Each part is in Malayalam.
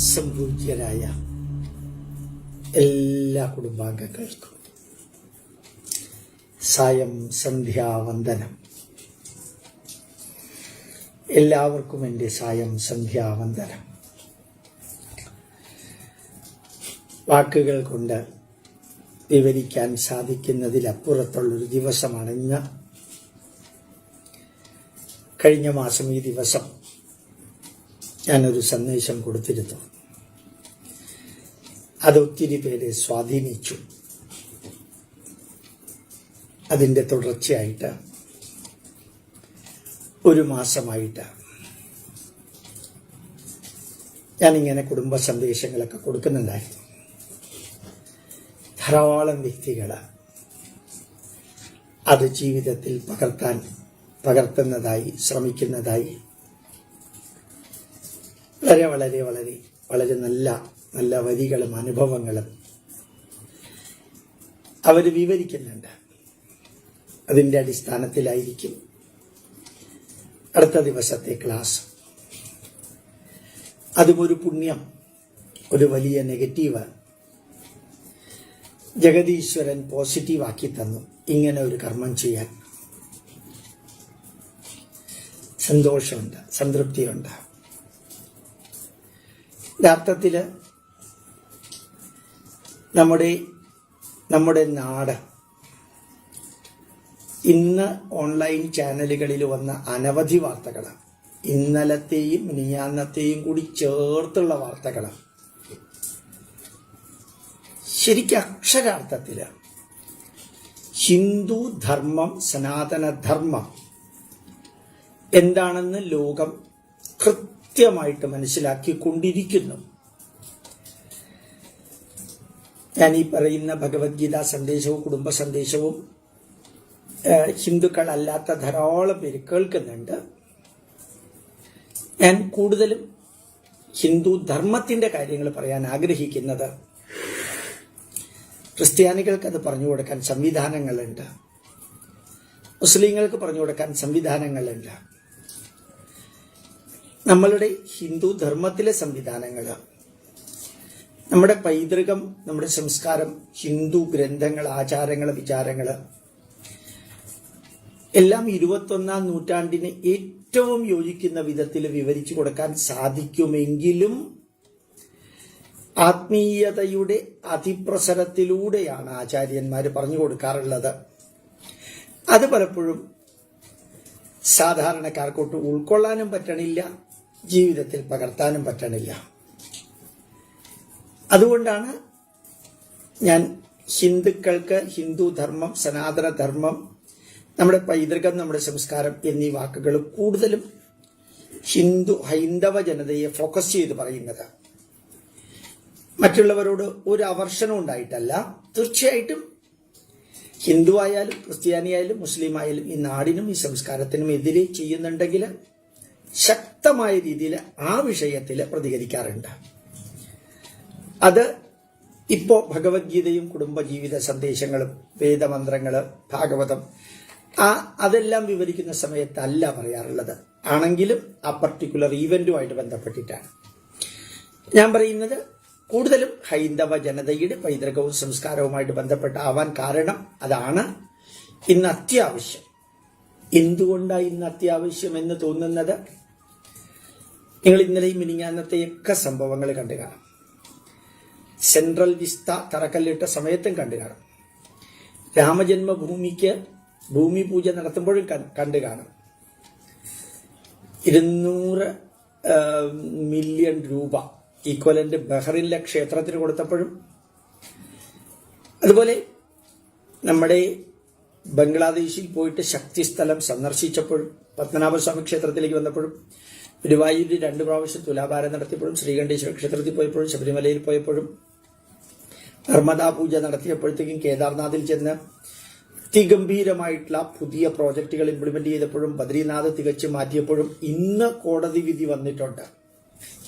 സംപൂജ്യരായ എല്ലാ കുടുംബാംഗങ്ങൾക്കും സായം സന്ധ്യാവന്ദനം. എല്ലാവർക്കും എൻ്റെ സായം സന്ധ്യാവന്ദനം. വാക്കുകൾ കൊണ്ട് വിവരിക്കാൻ സാധിക്കുന്നതിലപ്പുറത്തുള്ളൊരു ദിവസമാണ് ഇന്ന്. കഴിഞ്ഞ മാസം ഈ ദിവസം ഞാനൊരു സന്ദേശം കൊടുത്തിരുന്നു. അതൊത്തിരി പേരെ സ്വാധീനിച്ചു. അതിൻ്റെ തുടർച്ചയായിട്ട് ഒരു മാസമായിട്ട് ഞാനിങ്ങനെ കുടുംബ സന്ദേശങ്ങളൊക്കെ കൊടുക്കുന്നുണ്ടായിരുന്നു. ധാരാളം വ്യക്തികൾ അത് ജീവിതത്തിൽ പകർത്തുന്നതായി ശ്രമിക്കുന്നതായി വളരെ വളരെ വളരെ വളരെ നല്ല വരികളും അനുഭവങ്ങളും അവർ വിവരിക്കുന്നുണ്ട്. അതിൻ്റെ അടിസ്ഥാനത്തിലായിരിക്കും അടുത്ത ദിവസത്തെ ക്ലാസ്. അതും ഒരു പുണ്യം, ഒരു വലിയ നെഗറ്റീവ് ജഗദീശ്വരൻ പോസിറ്റീവാക്കി തന്നു. ഇങ്ങനെ ഒരു കർമ്മം ചെയ്യാൻ സന്തോഷമുണ്ട്, സംതൃപ്തിയുണ്ട്. യഥാർത്ഥത്തിൽ നമ്മുടെ നാട് ഇന്ന് ഓൺലൈൻ ചാനലുകളിൽ വന്ന അനവധി വാർത്തകളാണ്. ഇന്നലത്തെയും മിനിഞ്ഞാന്നത്തെയും കൂടി ചേർത്തുള്ള വാർത്തകളാണ്. ശരിക്കും അക്ഷരാർത്ഥത്തിൽ ഹിന്ദു ധർമ്മം, സനാതനധർമ്മം എന്താണെന്ന് ലോകം കൃത്യമായിട്ട് മനസ്സിലാക്കിക്കൊണ്ടിരിക്കുന്നു. ഞാൻ ഈ പറയുന്ന ഭഗവത്ഗീത സന്ദേശവും കുടുംബ സന്ദേശവും ഹിന്ദുക്കളല്ലാത്ത ധാരാളം പേര് കേൾക്കുന്നുണ്ട്. ഞാൻ കൂടുതലും ഹിന്ദു ധർമ്മത്തിന്റെ കാര്യങ്ങൾ പറയാൻ ആഗ്രഹിക്കുന്നത്, ക്രിസ്ത്യാനികൾക്ക് അത് പറഞ്ഞു കൊടുക്കാൻ സംവിധാനങ്ങളുണ്ട്, മുസ്ലിങ്ങൾക്ക് പറഞ്ഞു കൊടുക്കാൻ സംവിധാനങ്ങളുണ്ട്. നമ്മളുടെ ഹിന്ദു ധർമ്മത്തിലെ സംവിധാനങ്ങൾ, നമ്മുടെ പൈതൃകം, നമ്മുടെ സംസ്കാരം, ഹിന്ദു ഗ്രന്ഥങ്ങൾ, ആചാരങ്ങൾ, വിചാരങ്ങൾ എല്ലാം 21ാം നൂറ്റാണ്ടിന് ഏറ്റവും യോജിക്കുന്ന വിധത്തിൽ വിവരിച്ചു കൊടുക്കാൻ സാധിക്കുമെങ്കിലും ആത്മീയതയുടെ അതിപ്രസരത്തിലൂടെയാണ് ആചാര്യന്മാർ പറഞ്ഞു കൊടുക്കാറുള്ളത്. അത് പലപ്പോഴും സാധാരണക്കാർക്കൊട്ട് ഉൾക്കൊള്ളാനും പറ്റണില്ല, ജീവിതത്തിൽ പകർത്താനും പറ്റണില്ല. അതുകൊണ്ടാണ് ഞാൻ ഹിന്ദുക്കൾക്ക് ഹിന്ദു ധർമ്മം, സനാതനധർമ്മം, നമ്മുടെ പൈതൃകം, നമ്മുടെ സംസ്കാരം എന്നീ വാക്കുകൾ കൂടുതലും ഹൈന്ദവ ജനതയെ ഫോക്കസ് ചെയ്ത് പറയുന്നത്. മറ്റുള്ളവരോട് ഒരു അവർഷണം ഉണ്ടായിട്ടല്ല. തീർച്ചയായിട്ടും ഹിന്ദു ആയാലും ക്രിസ്ത്യാനിയായാലും മുസ്ലിം ആയാലും ഈ നാടിനും ഈ സംസ്കാരത്തിനും എതിരെ ചെയ്യുന്നുണ്ടെങ്കിൽ ശക്തമായ രീതിയിൽ ആ വിഷയത്തിൽ പ്രതികരിക്കാറുണ്ട്. അത് ഇപ്പോ ഭഗവത്ഗീതയും കുടുംബജീവിത സന്ദേശങ്ങളും വേദമന്ത്രങ്ങള്, ഭാഗവതം അതെല്ലാം വിവരിക്കുന്ന സമയത്തല്ല പറയാറുള്ളത്. ആണെങ്കിലും ആ പർട്ടിക്കുലർ ഈവന്റുമായിട്ട് ബന്ധപ്പെട്ടിട്ടാണ് ഞാൻ പറയുന്നത്. കൂടുതലും ഹൈന്ദവ ജനതയുടെ പൈതൃകവും സംസ്കാരവുമായിട്ട് ബന്ധപ്പെട്ടാവാൻ കാരണം അതാണ് ഇന്ന് അത്യാവശ്യം. എന്തുകൊണ്ടാണ് ഇന്ന് അത്യാവശ്യം എന്ന് തോന്നുന്നത്? നിങ്ങൾ ഇന്നലെയും മിനിഞ്ഞാന്നത്തെയൊക്കെ സംഭവങ്ങൾ കണ്ടു കാണും. സെൻട്രൽ വിസ്ത തറക്കല്ലിട്ട സമയത്തും കണ്ടു കാണും. രാമജന്മഭൂമിക്ക് ഭൂമി പൂജ നടത്തുമ്പോഴും കണ്ടു കാണും. 200 മില്യൺ രൂപ ഈക്വലന്റ് ബഹ്റിനിലെ ക്ഷേത്രത്തിന് കൊടുത്തപ്പോഴും, അതുപോലെ നമ്മുടെ ബംഗ്ലാദേശിൽ പോയിട്ട് ശക്തിസ്ഥലം സന്ദർശിച്ചപ്പോഴും, പത്മനാഭസ്വാമി ക്ഷേത്രത്തിലേക്ക് വന്നപ്പോഴും, ഗുരുവായൂരിൽ 2 പ്രാവശ്യം തുലാഭാരം നടത്തിയപ്പോഴും, ശ്രീകണ്ഠേശ്വര ക്ഷേത്രത്തിൽ പോയപ്പോഴും, ശബരിമലയിൽ പോയപ്പോഴും, നർമ്മദാ പൂജ നടത്തിയപ്പോഴത്തേക്കും, കേദാർനാഥിൽ ചെന്ന് അതിഗംഭീരമായിട്ടുള്ള പുതിയ പ്രോജക്റ്റുകൾ ഇംപ്ലിമെന്റ് ചെയ്തപ്പോഴും, ബദ്രീനാഥ് തികച്ചു മാറ്റിയപ്പോഴും ഇന്ന് കോടതി വിധി വന്നിട്ടുണ്ട്.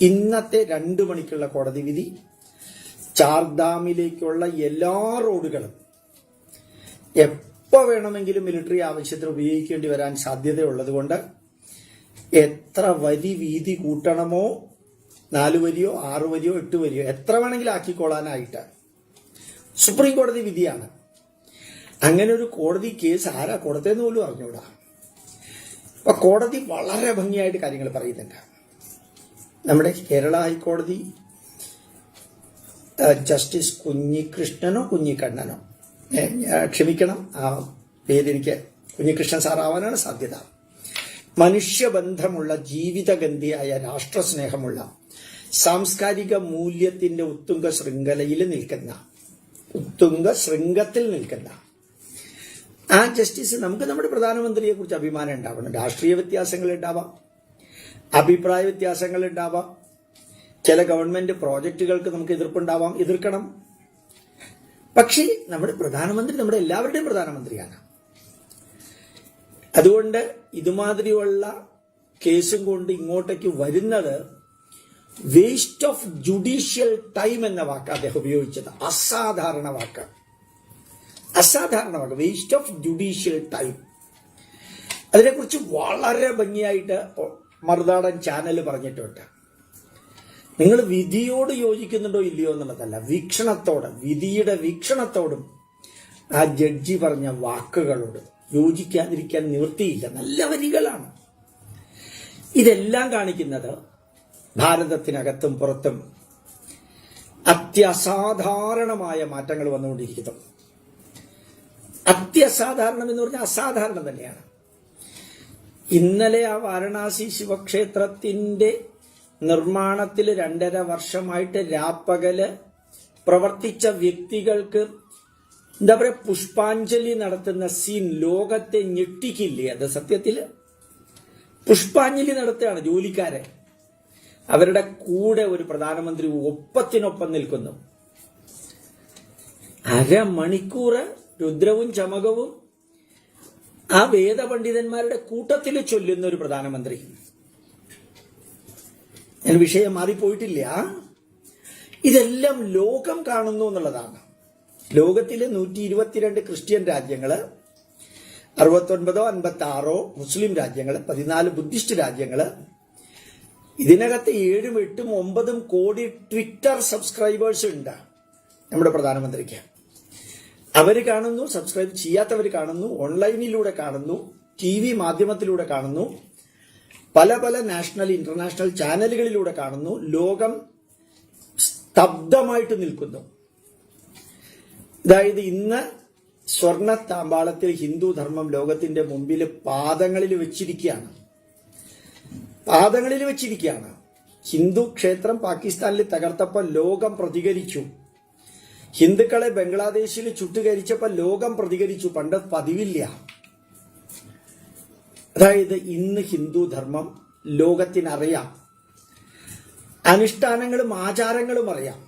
ഇന്നത്തെ 2 മണിക്കുള്ള കോടതി വിധി ചാർധാമിലേക്കുള്ള എല്ലാ റോഡുകളും എപ്പോൾ വേണമെങ്കിലും മിലിറ്ററി ആവശ്യത്തിന് ഉപയോഗിക്കേണ്ടി വരാൻ സാധ്യതയുള്ളത് കൊണ്ട് എത്ര വരി വീതി കൂട്ടണമോ, 4 വരിയോ 6 വരിയോ 8 വരിയോ എത്ര വേണമെങ്കിലും ആക്കിക്കൊള്ളാനായിട്ട് സുപ്രീം കോടതി വിധിയാണ്. അങ്ങനെ ഒരു കോടതി കേസ് ആരാ കൊടുത്തതെന്ന് പോലും അറിഞ്ഞൂടാ. അപ്പൊ കോടതി വളരെ ഭംഗിയായിട്ട് കാര്യങ്ങൾ പറയുന്നുണ്ട്. നമ്മുടെ കേരള ഹൈക്കോടതി ജസ്റ്റിസ് കുഞ്ഞികൃഷ്ണനോ കുഞ്ഞിക്കണ്ണനോ, ക്ഷമിക്കണം, ആ പേരെനിക്ക് കുഞ്ഞികൃഷ്ണൻ സാറാവാനാണ് സാധ്യത. മനുഷ്യബന്ധമുള്ള, ജീവിതഗന്ധിയായ, രാഷ്ട്രസ്നേഹമുള്ള, സാംസ്കാരിക മൂല്യത്തിന്റെ ഉത്തുംഗ ശൃംഗത്തിൽ നിൽക്കുന്ന ആ ജസ്റ്റിസ് നമുക്ക് നമ്മുടെ പ്രധാനമന്ത്രിയെ കുറിച്ച് അഭിമാനം ഉണ്ടാവണം. രാഷ്ട്രീയ വ്യത്യാസങ്ങൾ ഉണ്ടാവാം, അഭിപ്രായ വ്യത്യാസങ്ങൾ ഉണ്ടാവാം, ചില ഗവൺമെന്റ് പ്രോജക്റ്റുകൾക്ക് നമുക്ക് എതിർപ്പുണ്ടാവാം, എതിർക്കണം. പക്ഷേ നമ്മുടെ പ്രധാനമന്ത്രി നമ്മുടെ എല്ലാവരുടെയും പ്രധാനമന്ത്രിയാണ്. അതുകൊണ്ട് ഇതുമാതിരിയുള്ള കേസും കൊണ്ട് ഇങ്ങോട്ടേക്ക് വരുന്നത് വേസ്റ്റ് ഓഫ് ജുഡീഷ്യൽ ടൈം എന്ന വാക്ക് അദ്ദേഹം ഉപയോഗിച്ചത്. അസാധാരണ വാക്ക്, വേസ്റ്റ് ഓഫ് ജുഡീഷ്യൽ ടൈം. അതിനെക്കുറിച്ച് വളരെ ഭംഗിയായിട്ട് മറുനാടൻ ചാനൽ പറഞ്ഞിട്ടുണ്ട്. നിങ്ങൾ വിധിയോട് യോജിക്കുന്നുണ്ടോ ഇല്ലയോ എന്നുള്ളതല്ല, വിധിയുടെ വീക്ഷണത്തോടും ആ ജഡ്ജി പറഞ്ഞ വാക്കുകളോട് യോജിക്കാതിരിക്കാൻ നിവൃത്തിയില്ല. നല്ല വരികളാണ്. ഇതെല്ലാം കാണിക്കുന്നത് ഭാരതത്തിനകത്തും പുറത്തും അത്യസാധാരണമായ മാറ്റങ്ങൾ വന്നുകൊണ്ടിരിക്കുന്നു. അത്യസാധാരണം എന്ന് പറഞ്ഞാൽ അസാധാരണം തന്നെയാണ്. ഇന്നലെ ആ വാരണാസി ശിവക്ഷേത്രത്തിന്റെ നിർമ്മാണത്തിൽ 2.5 വർഷമായിട്ട് രാപ്പകല് പ്രവർത്തിച്ച വ്യക്തികൾക്ക് എന്താ പറയുക, പുഷ്പാഞ്ജലി നടത്തുന്ന സീൻ ലോകത്തെ ഞെട്ടിക്കില്ലേ? അത് സത്യത്തില് പുഷ്പാഞ്ജലി നടത്തുകയാണ് ജോലിക്കാരെ. അവരുടെ കൂടെ ഒരു പ്രധാനമന്ത്രി ഒപ്പത്തിനൊപ്പം നിൽക്കുന്നു. 1/2 മണിക്കൂർ രുദ്രവും ചമകവും ആ വേദപണ്ഡിതന്മാരുടെ കൂട്ടത്തിൽ ചൊല്ലുന്ന ഒരു പ്രധാനമന്ത്രി. ഞാൻ വിഷയം മാറിപ്പോയിട്ടില്ല. ഇതെല്ലാം ലോകം കാണുന്നു എന്നുള്ളതാണ്. ലോകത്തിലെ 122 ക്രിസ്ത്യൻ രാജ്യങ്ങള്, 69 56 മുസ്ലിം രാജ്യങ്ങള്, 14 ബുദ്ധിസ്റ്റ് രാജ്യങ്ങള്, ഇതിനകത്ത് 7 8 9 കോടി ട്വിറ്റർ സബ്സ്ക്രൈബേഴ്സ് ഉണ്ട് നമ്മുടെ പ്രധാനമന്ത്രിക്ക്. അവര് കാണുന്നു, സബ്സ്ക്രൈബ് ചെയ്യാത്തവർ കാണുന്നു, ഓൺലൈനിലൂടെ കാണുന്നു, TV മാധ്യമത്തിലൂടെ കാണുന്നു, പല നാഷണൽ ഇന്റർനാഷണൽ ചാനലുകളിലൂടെ കാണുന്നു. ലോകം സ്തബ്ധമായിട്ട് നിൽക്കുന്നു. അതായത് ഇന്ന് സ്വർണ്ണ താമ്പാളത്തിൽ ഹിന്ദു ധർമ്മം ലോകത്തിന്റെ മുമ്പിൽ പാദങ്ങളിൽ വെച്ചിരിക്കുകയാണ്. ഹിന്ദു ക്ഷേത്രം പാകിസ്ഥാനിൽ തകർത്തപ്പോൾ ലോകം പ്രതികരിച്ചു. ഹിന്ദുക്കളെ ബംഗ്ലാദേശിൽ ചുട്ടുകരിച്ചപ്പോൾ ലോകം പ്രതികരിച്ചു. പണ്ട് പതിവില്ല. അതായത് ഇന്ന് ഹിന്ദു ധർമ്മം ലോകത്തിനറിയാം. അനുഷ്ഠാനങ്ങളും ആചാരങ്ങളും അറിയാം.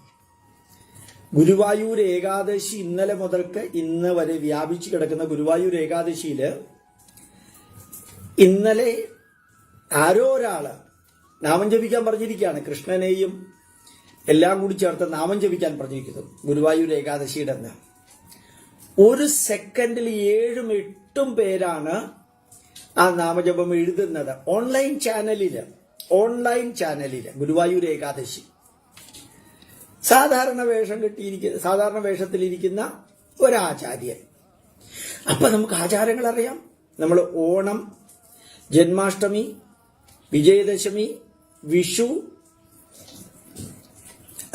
ഗുരുവായൂർ ഏകാദശി ഇന്നലെ മുതൽക്ക് ഇന്ന് വരെ വ്യാപിച്ചു കിടക്കുന്ന ഗുരുവായൂർ ഏകാദശിയില് ഇന്നലെ ആരോ ഒരാള് നാമം ജപിക്കാൻ പറഞ്ഞിരിക്കുകയാണ്. കൃഷ്ണനെയും എല്ലാം കൂടി ചേർത്ത് നാമം ജപിക്കാൻ പറഞ്ഞിരിക്കുന്നു ഗുരുവായൂർ ഏകാദശിയുടെ അന്ന്. 1 സെക്കൻഡിൽ 7 8 പേരാണ് ആ നാമജപം എഴുതുന്നത്. ഓൺലൈൻ ചാനലില് ഗുരുവായൂർ ഏകാദശി. സാധാരണ വേഷത്തിലിരിക്കുന്ന ഒരാചാര്യൻ. അപ്പൊ നമുക്ക് ആചാരങ്ങൾ അറിയാം. നമ്മൾ ഓണം, ജന്മാഷ്ടമി, വിജയദശമി, വിഷു,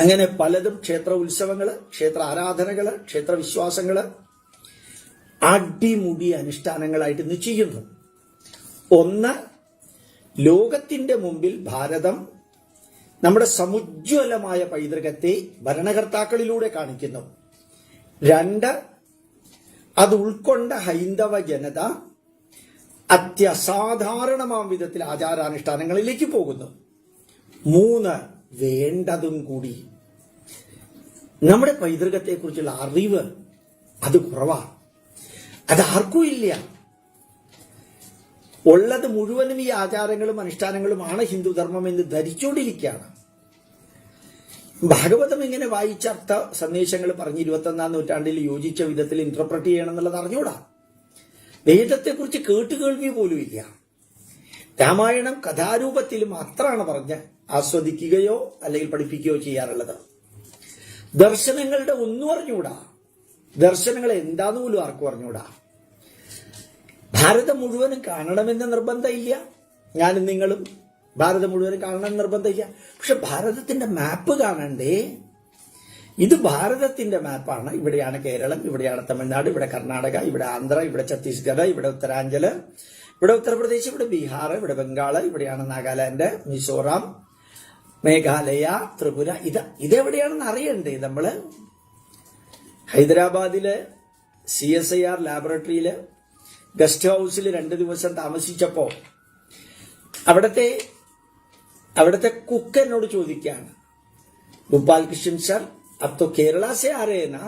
അങ്ങനെ പലതും, ക്ഷേത്ര ഉത്സവങ്ങള്, ക്ഷേത്ര ആരാധനകള്, ക്ഷേത്ര വിശ്വാസങ്ങള് അടിമുടി അനുഷ്ഠാനങ്ങളായിട്ട് ഇന്ന് ചെയ്യുന്നു. ഒന്ന്, ലോകത്തിന്റെ മുമ്പിൽ ഭാരതം നമ്മുടെ സമുജ്വലമായ പൈതൃകത്തെ ഭരണകർത്താക്കളിലൂടെ കാണിക്കുന്നു. 2, അത് ഉൾക്കൊണ്ട ഹൈന്ദവ ജനത അത്യസാധാരണമാം വിധത്തിൽ ആചാരാനുഷ്ഠാനങ്ങളിലേക്ക് പോകുന്നു. 3, വേണ്ടതും കൂടി. നമ്മുടെ പൈതൃകത്തെക്കുറിച്ചുള്ള അറിവ് അത് കുറവാ. അത് ആർക്കും ഇല്ല. ഉള്ളത് മുഴുവനും ഈ ആചാരങ്ങളും അനുഷ്ഠാനങ്ങളുമാണ് ഹിന്ദുധർമ്മം എന്ന് ധരിച്ചുകൊണ്ടിരിക്കുകയാണ്. ഭാഗവതം ഇങ്ങനെ വായിച്ചർത്ഥ സന്ദേശങ്ങൾ പറഞ്ഞ് 21-ാം നൂറ്റാണ്ടിൽ യോജിച്ച വിധത്തിൽ ഇന്റർപ്രറ്റ് ചെയ്യണം എന്നുള്ളത് അറിഞ്ഞൂടാ. വേദത്തെക്കുറിച്ച് കേട്ടുകേൾവി പോലും ഇല്ല. രാമായണം കഥാരൂപത്തിൽ മാത്രമാണ് പറഞ്ഞ് ആസ്വദിക്കുകയോ അല്ലെങ്കിൽ പഠിപ്പിക്കുകയോ ചെയ്യാറുള്ളത്. ദർശനങ്ങളുടെ ഒന്നും അറിഞ്ഞുകൂടാ. ദർശനങ്ങൾ എന്താന്ന് പോലും ആർക്കും അറിഞ്ഞുകൂടാ. ഭാരതം മുഴുവനും കാണണമെന്ന് നിർബന്ധമില്ല. ഞാനും നിങ്ങളും ഭാരതം മുഴുവനും കാണണമെന്ന് നിർബന്ധമില്ല. പക്ഷെ ഭാരതത്തിന്റെ മാപ്പ് കാണണ്ടേ? ഇത് ഭാരതത്തിന്റെ മാപ്പാണ്. ഇവിടെയാണ് കേരളം, ഇവിടെയാണ് തമിഴ്നാട്, ഇവിടെ കർണാടക, ഇവിടെ ആന്ധ്ര, ഇവിടെ ഛത്തീസ്ഗഡ്, ഇവിടെ ഉത്തരാഞ്ചല്, ഇവിടെ ഉത്തർപ്രദേശ്, ഇവിടെ ബീഹാർ, ഇവിടെ ബംഗാള്, ഇവിടെയാണ് നാഗാലാൻഡ്, മിസോറാം, മേഘാലയ, ത്രിപുര. ഇതെവിടെയാണെന്ന് അറിയണ്ടേ നമ്മള്? ഹൈദരാബാദില് CSIR ലാബറട്ടറിയില് ഗസ്റ്റ് ഹൗസിൽ 2 ദിവസം താമസിച്ചപ്പോ അവിടത്തെ കുക്ക് എന്നോട് ചോദിക്കുകയാണ്, गोपालकृष्ण सर अब तो केरला से आ रहे हैं ना?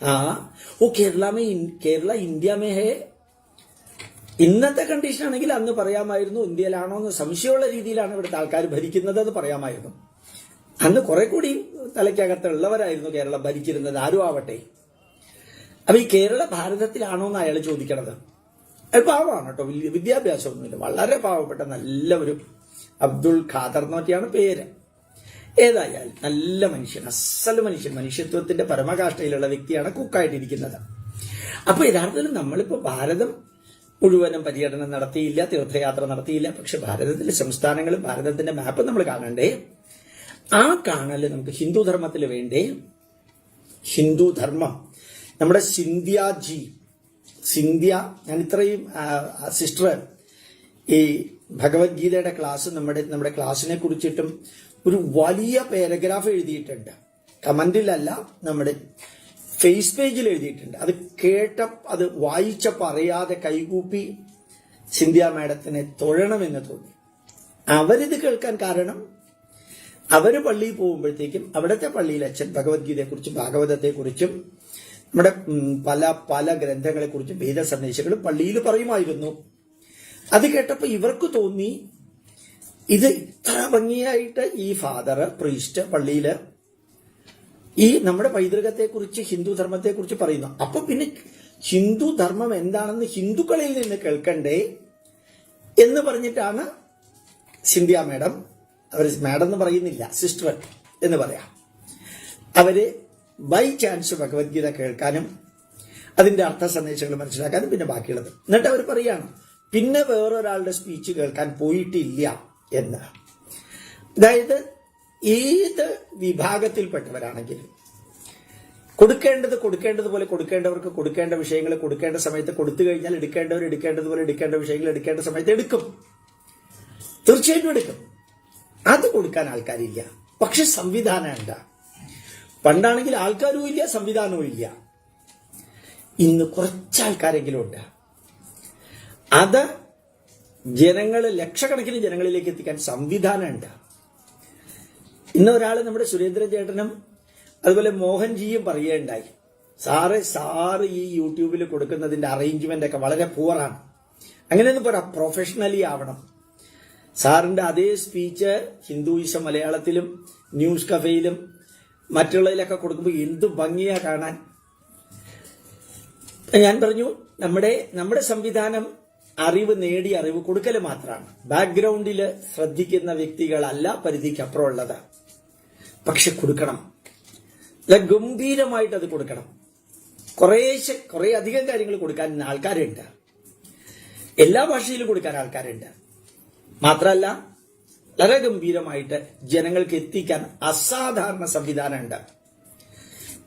हाँ, वो केरला इंडिया में है. ഇന്നത്തെ കണ്ടീഷൻ ആണെങ്കിൽ അന്ന് പറയാമായിരുന്നു ഇന്ത്യയിലാണോ എന്ന് സംശയമുള്ള രീതിയിലാണ് ഇവിടുത്തെ ആൾക്കാർ ഭരിക്കുന്നത് എന്ന് പറയാമായിരുന്നു. അന്ന് കുറെ കൂടി തലയ്ക്കകത്തുള്ളവരായിരുന്നു കേരളം ഭരിച്ചിരുന്നത്, ആരും ആവട്ടെ. അപ്പൊ ഈ കേരള ഭാരതത്തിലാണോ എന്ന് അയാൾ ചോദിക്കണത്. അയാൾ പാവമാണ് കേട്ടോ, വലിയ വിദ്യാഭ്യാസമൊന്നുമില്ല, വളരെ പാവപ്പെട്ട നല്ല ഒരു അബ്ദുൾ ഖാദർ എന്നൊക്കെയാണ് പേര്. ഏതായാലും നല്ല മനുഷ്യൻ, അസൽ മനുഷ്യൻ, മനുഷ്യത്വത്തിന്റെ പരമകാഷ്ഠയിലുള്ള വ്യക്തിയാണ് കുക്കായിട്ടിരിക്കുന്നത്. അപ്പൊ യഥാർത്ഥത്തിൽ നമ്മളിപ്പോ ഭാരതം മുഴുവനും പര്യടനം നടത്തിയില്ല, തീർത്ഥയാത്ര നടത്തിയില്ല. പക്ഷെ ഭാരതത്തിലെ സംസ്ഥാനങ്ങളും ഭാരതത്തിന്റെ മാപ്പ് നമ്മൾ കാണണ്ടേ? ആ കാണല് നമുക്ക് ഹിന്ദു ധർമ്മത്തിൽ വേണ്ടേ? ഹിന്ദു ധർമ്മം നമ്മുടെ സിന്ധ്യ ഞാൻ ഇത്രയും സിസ്റ്റർ ഈ ഭഗവത്ഗീതയുടെ ക്ലാസ് നമ്മുടെ ക്ലാസ്സിനെ കുറിച്ചിട്ടും ഒരു വലിയ പാരഗ്രാഫ് എഴുതിയിട്ടുണ്ട്. കമന്റിലല്ല, നമ്മുടെ ഫേസ് പേജിൽ എഴുതിയിട്ടുണ്ട്. അത് വായിച്ച പറയാതെ കൈകൂപ്പി സിന്ധ്യ മാഡത്തിനെ തൊഴണമെന്ന് തോന്നി. അവരിത് കേൾക്കാൻ കാരണം അവര് പള്ളിയിൽ പോകുമ്പോഴത്തേക്കും അവിടുത്തെ പള്ളിയിൽ അച്ഛൻ ഭഗവത്ഗീതയെക്കുറിച്ചും ഭാഗവതത്തെക്കുറിച്ചും നമ്മുടെ പല ഗ്രന്ഥങ്ങളെക്കുറിച്ചും വേദ സന്ദേശങ്ങളും പള്ളിയിൽ പറയുമായിരുന്നു. അത് കേട്ടപ്പോൾ ഇവർക്ക് തോന്നി ഇത് ഇത്ര ഭംഗിയായിട്ട് ഈ ഫാദർ പ്രീസ്റ്റ് പള്ളിയില് ഈ നമ്മുടെ പൈതൃകത്തെക്കുറിച്ച് ഹിന്ദു ധർമ്മത്തെക്കുറിച്ച് പറയുന്നു. അപ്പൊ പിന്നെ ഹിന്ദു ധർമ്മം എന്താണെന്ന് ഹിന്ദുക്കളിൽ നിന്ന് കേൾക്കണ്ടേ എന്ന് പറഞ്ഞിട്ടാണ് സിന്ധ്യ മാഡം, അവർ മാഡം എന്ന് പറയുന്നില്ല, സിസ്റ്റർ എന്ന് പറയാം, അവര് ബൈ ചാൻസ് ഭഗവത്ഗീത കേൾക്കാനും അതിന്റെ അർത്ഥ സന്ദേശങ്ങൾ മനസ്സിലാക്കാനും പിന്നെ ബാക്കിയുള്ളത്. എന്നിട്ട് അവർ പറയാണ് പിന്നെ വേറൊരാളുടെ സ്പീച്ച് കേൾക്കാൻ പോയിട്ടില്ല എന്ന്. അതായത് ഏത് വിഭാഗത്തിൽപ്പെട്ടവരാണെങ്കിലും കൊടുക്കേണ്ടതുപോലെ കൊടുക്കേണ്ടവർക്ക് കൊടുക്കേണ്ട വിഷയങ്ങൾ കൊടുക്കേണ്ട സമയത്ത് കൊടുത്തു കഴിഞ്ഞാൽ എടുക്കേണ്ടതുപോലെ എടുക്കേണ്ട വിഷയങ്ങൾ എടുക്കേണ്ട സമയത്ത് എടുക്കും, തീർച്ചയായിട്ടും എടുക്കും. അത് കൊടുക്കാൻ ആൾക്കാരില്ല. പക്ഷെ സംവിധാനം എന്താ? പണ്ടാണെങ്കിൽ ആൾക്കാരും ഇല്ല, സംവിധാനവും ഇല്ല. ഇന്ന് കുറച്ചാൾക്കാരെങ്കിലും ഉണ്ട്. അത് ലക്ഷക്കണക്കിന് ജനങ്ങളിലേക്ക് എത്തിക്കാൻ സംവിധാനം ഉണ്ട്. ഇന്ന് ഒരാൾ നമ്മുടെ സുരേന്ദ്രൻ ചേട്ടനും അതുപോലെ മോഹൻജിയും പറയുകയുണ്ടായി, സാറ് ഈ യൂട്യൂബിൽ കൊടുക്കുന്നതിന്റെ അറേഞ്ച്മെന്റ് ഒക്കെ വളരെ പൂറാണ്, അങ്ങനെയൊന്നും പോരാ, പ്രൊഫഷണലി ആവണം. സാറിന്റെ അതേ സ്പീച്ച് ഹിന്ദുയിസം മലയാളത്തിലും ന്യൂസ് കഫയിലും മറ്റുള്ളതിലൊക്കെ കൊടുക്കുമ്പോൾ എന്ത് ഭംഗിയാ കാണാൻ. ഞാൻ പറഞ്ഞു, നമ്മുടെ സംവിധാനം അറിവ് കൊടുക്കൽ മാത്രമാണ്. ബാക്ക്ഗ്രൗണ്ടില് ശ്രദ്ധിക്കുന്ന വ്യക്തികളല്ല പരിധിക്കപ്പുറമുള്ളത്. പക്ഷെ കൊടുക്കണം, ഗംഭീരമായിട്ട് അത് കൊടുക്കണം. കുറെ അധികം കാര്യങ്ങൾ കൊടുക്കാൻ ആൾക്കാരുണ്ട്, എല്ലാ ഭാഷയിലും കൊടുക്കാൻ ആൾക്കാരുണ്ട്. മാത്രമല്ല വളരെ ഗംഭീരമായിട്ട് ജനങ്ങൾക്ക് എത്തിക്കാൻ അസാധാരണ സംവിധാനമുണ്ട്.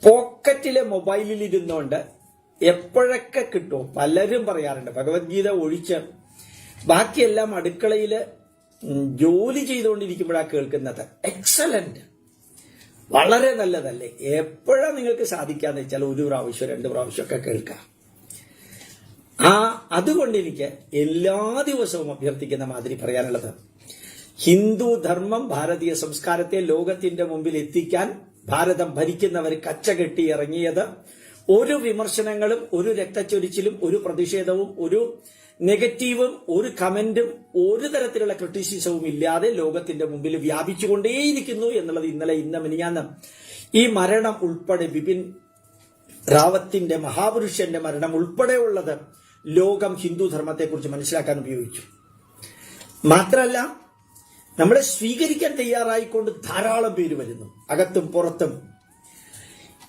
പോക്കറ്റിലെ മൊബൈലിൽ ഇരുന്നുകൊണ്ട് എപ്പോഴൊക്കെ കിട്ടുമോ, പലരും പറയാറുണ്ട്, ഭഗവത്ഗീത ഒഴിച്ച് ബാക്കിയെല്ലാം അടുക്കളയില് ജോലി ചെയ്തുകൊണ്ടിരിക്കുമ്പോഴാണ് കേൾക്കുന്നത്. എക്സലന്റ്, വളരെ നല്ലതല്ലേ? എപ്പോഴാണ് നിങ്ങൾക്ക് സാധിക്കാന്ന് വെച്ചാൽ 1 പ്രാവശ്യം 2 പ്രാവശ്യമൊക്കെ കേൾക്കാം. അതുകൊണ്ട് എനിക്ക് എല്ലാ ദിവസവും അഭ്യർത്ഥിക്കുന്ന മാതിരി പറയാനുള്ളത്, ഹിന്ദു ധർമ്മം ഭാരതീയ സംസ്കാരത്തെ ലോകത്തിന്റെ മുമ്പിൽ എത്തിക്കാൻ ഭാരതം ഭരിക്കുന്നവർ കച്ചകെട്ടി ഇറങ്ങിയത് ഒരു വിമർശനങ്ങളും ഒരു രക്തച്ചൊരിച്ചിലും ഒരു പ്രതിഷേധവും ഒരു നെഗറ്റീവും ഒരു കമന്റും ഒരു തരത്തിലുള്ള ക്രിറ്റിസിസവും ഇല്ലാതെ ലോകത്തിന്റെ മുമ്പിൽ വ്യാപിച്ചുകൊണ്ടേയിരിക്കുന്നു എന്നുള്ളത് ഇന്ന് മിനിഞ്ഞാന്ന് ഈ മരണം ഉൾപ്പെടെ ബിപിൻ റാവത്തിന്റെ മഹാപുരുഷന്റെ മരണം ഉൾപ്പെടെയുള്ളത് ലോകം ഹിന്ദു ധർമ്മത്തെക്കുറിച്ച് മനസ്സിലാക്കാൻ ഉപയോഗിച്ചു. മാത്രമല്ല, നമ്മളെ സ്വീകരിക്കാൻ തയ്യാറായിക്കൊണ്ട് ധാരാളം പേര് വരുന്നു. അകത്തും പുറത്തും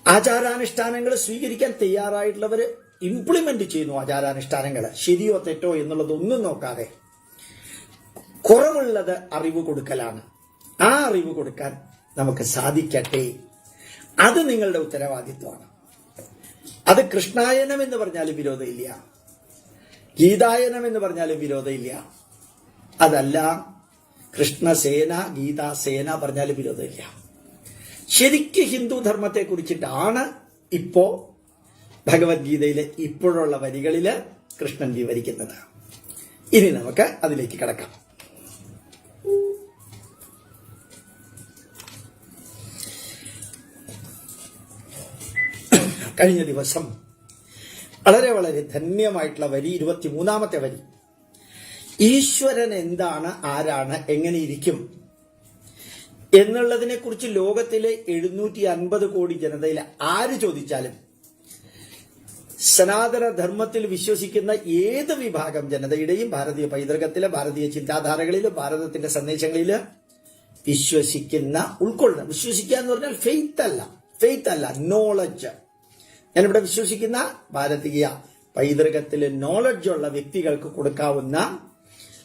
ആചാരാനുഷ്ഠാനങ്ങൾ സ്വീകരിക്കാൻ തയ്യാറായിട്ടുള്ളവര് ഇംപ്ലിമെന്റ് ചെയ്യുന്നു. ആചാരാനുഷ്ഠാനങ്ങൾ ശരിയോ തെറ്റോ എന്നുള്ളതൊന്നും നോക്കാതെ കുറവുള്ളത് അറിവ് കൊടുക്കലാണ്. ആ അറിവ് കൊടുക്കാൻ നമുക്ക് സാധിക്കട്ടെ. അത് നിങ്ങളുടെ ഉത്തരവാദിത്വമാണ്. അത് കൃഷ്ണായനം എന്ന് പറഞ്ഞാലും വിരോധമില്ല, ഗീതായനം എന്ന് പറഞ്ഞാലും വിരോധമില്ല. അതല്ല കൃഷ്ണസേന ഗീതാസേന പറഞ്ഞാലും വിരോധമില്ല. ശരിക്ക് ഹിന്ദു ധർമ്മത്തെ കുറിച്ചിട്ടാണ് ഇപ്പോ ഭഗവത്ഗീതയിലെ ഇപ്പോഴുള്ള വരികളില് കൃഷ്ണൻ വിവരിക്കുന്നത്. ഇനി നമുക്ക് അതിലേക്ക് കടക്കാം. കഴിഞ്ഞ ദിവസം വളരെ വളരെ ധന്യമായിട്ടുള്ള വരി, 23-ാമത്തെ വരി. ഈശ്വരൻ എന്താണ്, ആരാണ്, എങ്ങനെ ഇരിക്കും എന്നുള്ളതിനെ കുറിച്ച് ലോകത്തിലെ 750 കോടി ജനതയിൽ ആര് ചോദിച്ചാലും, സനാതന ധർമ്മത്തിൽ വിശ്വസിക്കുന്ന ഏത് വിഭാഗം ജനതയുടെയും ഭാരതീയ പൈതൃകത്തില്, ഭാരതീയ ചിന്താധാരകളില്, ഭാരതത്തിന്റെ സന്ദേശങ്ങളില് വിശ്വസിക്കുന്ന, ഉൾക്കൊള്ളുന്ന, വിശ്വസിക്കുക എന്ന് പറഞ്ഞാൽ ഫെയ്ത്ത് അല്ല, നോളജ്. ഞാനിവിടെ വിശ്വസിക്കുന്ന ഭാരതീയ പൈതൃകത്തില് നോളജുള്ള വ്യക്തികൾക്ക് കൊടുക്കാവുന്ന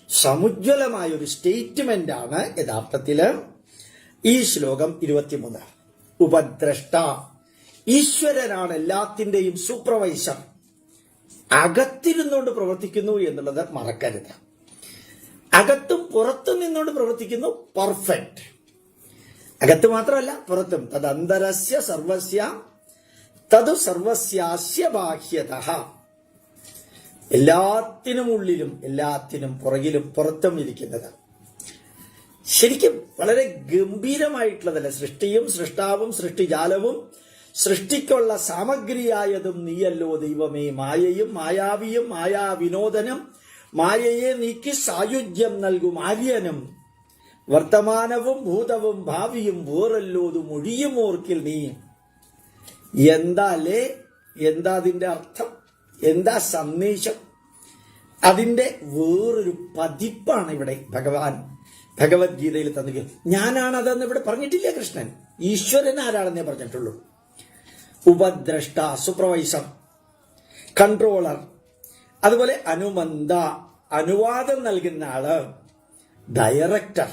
സമുജ്വലമായ ഒരു സ്റ്റേറ്റ്മെന്റ് ആണ് യഥാർത്ഥത്തില് ഈ ശ്ലോകം 23. ഉപദ്രഷ്ട, ഈശ്വരനാണ് എല്ലാത്തിന്റെയും സൂപ്പർവൈസർ. അകത്തിരുന്നുകൊണ്ട് പ്രവർത്തിക്കുന്നു എന്നുള്ളത് മറക്കരുത്. അകത്തും പുറത്തും നിന്നുകൊണ്ട് പ്രവർത്തിക്കുന്നു, പെർഫെക്റ്റ്. അകത്ത് മാത്രമല്ല പുറത്തും. തദന്തരസ്യ സർവസ്യ തതു സർവസ്യാസ്യ ബാഹ്യതഃ. എല്ലാത്തിനും ഉള്ളിലും എല്ലാത്തിനും പുറകിലും പുറത്തും ഇരിക്കുന്നത്. ശരിക്കും വളരെ ഗംഭീരമായിട്ടുള്ളതല്ല. സൃഷ്ടിയും സൃഷ്ടാവും സൃഷ്ടിജാലവും സൃഷ്ടിക്കുള്ള സാമഗ്രിയായതും നീയല്ലോ ദൈവമേ. മായയും മായാവിയും മായാവിനോദനം മായയെ നീക്കി സായുജ്യം നൽകും ആര്യനും. വർത്തമാനവും ഭൂതവും ഭാവിയും വേറല്ലോതും ഒഴിയും ഓർക്കിൽ നീ. എന്താ അതിന്റെ അർത്ഥം, എന്താ സന്ദേശം? അതിന്റെ വേറൊരു പതിപ്പാണ് ഇവിടെ ഭഗവത്ഗീതയിൽ തന്നിരിക്കുന്നത്. ഞാനാണ് അതെന്ന് ഇവിടെ പറഞ്ഞിട്ടില്ല കൃഷ്ണൻ. ഈശ്വരൻ ആരാണെന്നേ പറഞ്ഞിട്ടുള്ളൂ. ഉപദ്രഷ്ട, സൂപ്പർവൈസർ, കൺട്രോളർ, അതുപോലെ അനുമന്ത, അനുവാദം നൽകുന്ന ആള്, ഡയറക്ടർ.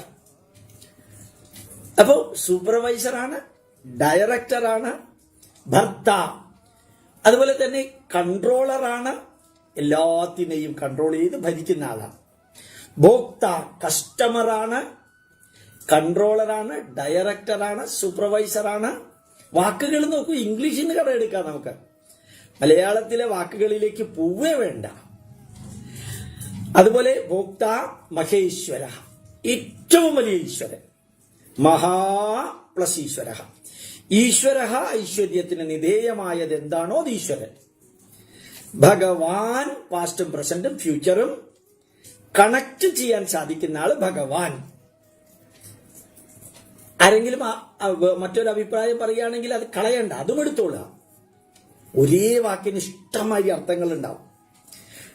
അപ്പോ സൂപ്പർവൈസറാണ്, ഡയറക്ടറാണ്, ഭർത്ത, അതുപോലെ തന്നെ കൺട്രോളറാണ്, എല്ലാത്തിനെയും കൺട്രോൾ ചെയ്ത് ഭരിക്കുന്ന ആളാണ്. ഭോക്ത, കസ്റ്റമറാണ്, കൺട്രോളറാണ്, ഡയറക്ടറാണ്, സൂപ്പർവൈസറാണ്. വാക്കുകൾ നോക്കൂ, ഇംഗ്ലീഷിൽ നിന്ന് കടമെടുക്കാം നമുക്ക്. മലയാളത്തിലെ വാക്കുകളിലേക്ക് പോവേ വേണ്ട. അതുപോലെ ഭോക്ത, മഹേശ്വര, ഏറ്റവും വലിയ ഈശ്വരൻ, മഹാ പ്ലസ് ഈശ്വര. ഈശ്വര, ഐശ്വര്യത്തിന് നിധേയമായത് എന്താണോ അത് ഈശ്വരൻ. ഭഗവാൻ, പാസ്റ്റും പ്രസന്റും ഫ്യൂച്ചറും കണക്ട് ചെയ്യാൻ സാധിക്കുന്ന ആള് ഭഗവാൻ. ആരെങ്കിലും മറ്റൊരു അഭിപ്രായം പറയുകയാണെങ്കിൽ അത് കളയണ്ട, അതും എടുത്തോളുക. ഒരേ വാക്കിന് ഇഷ്ടമായി അർത്ഥങ്ങൾ ഉണ്ടാവും.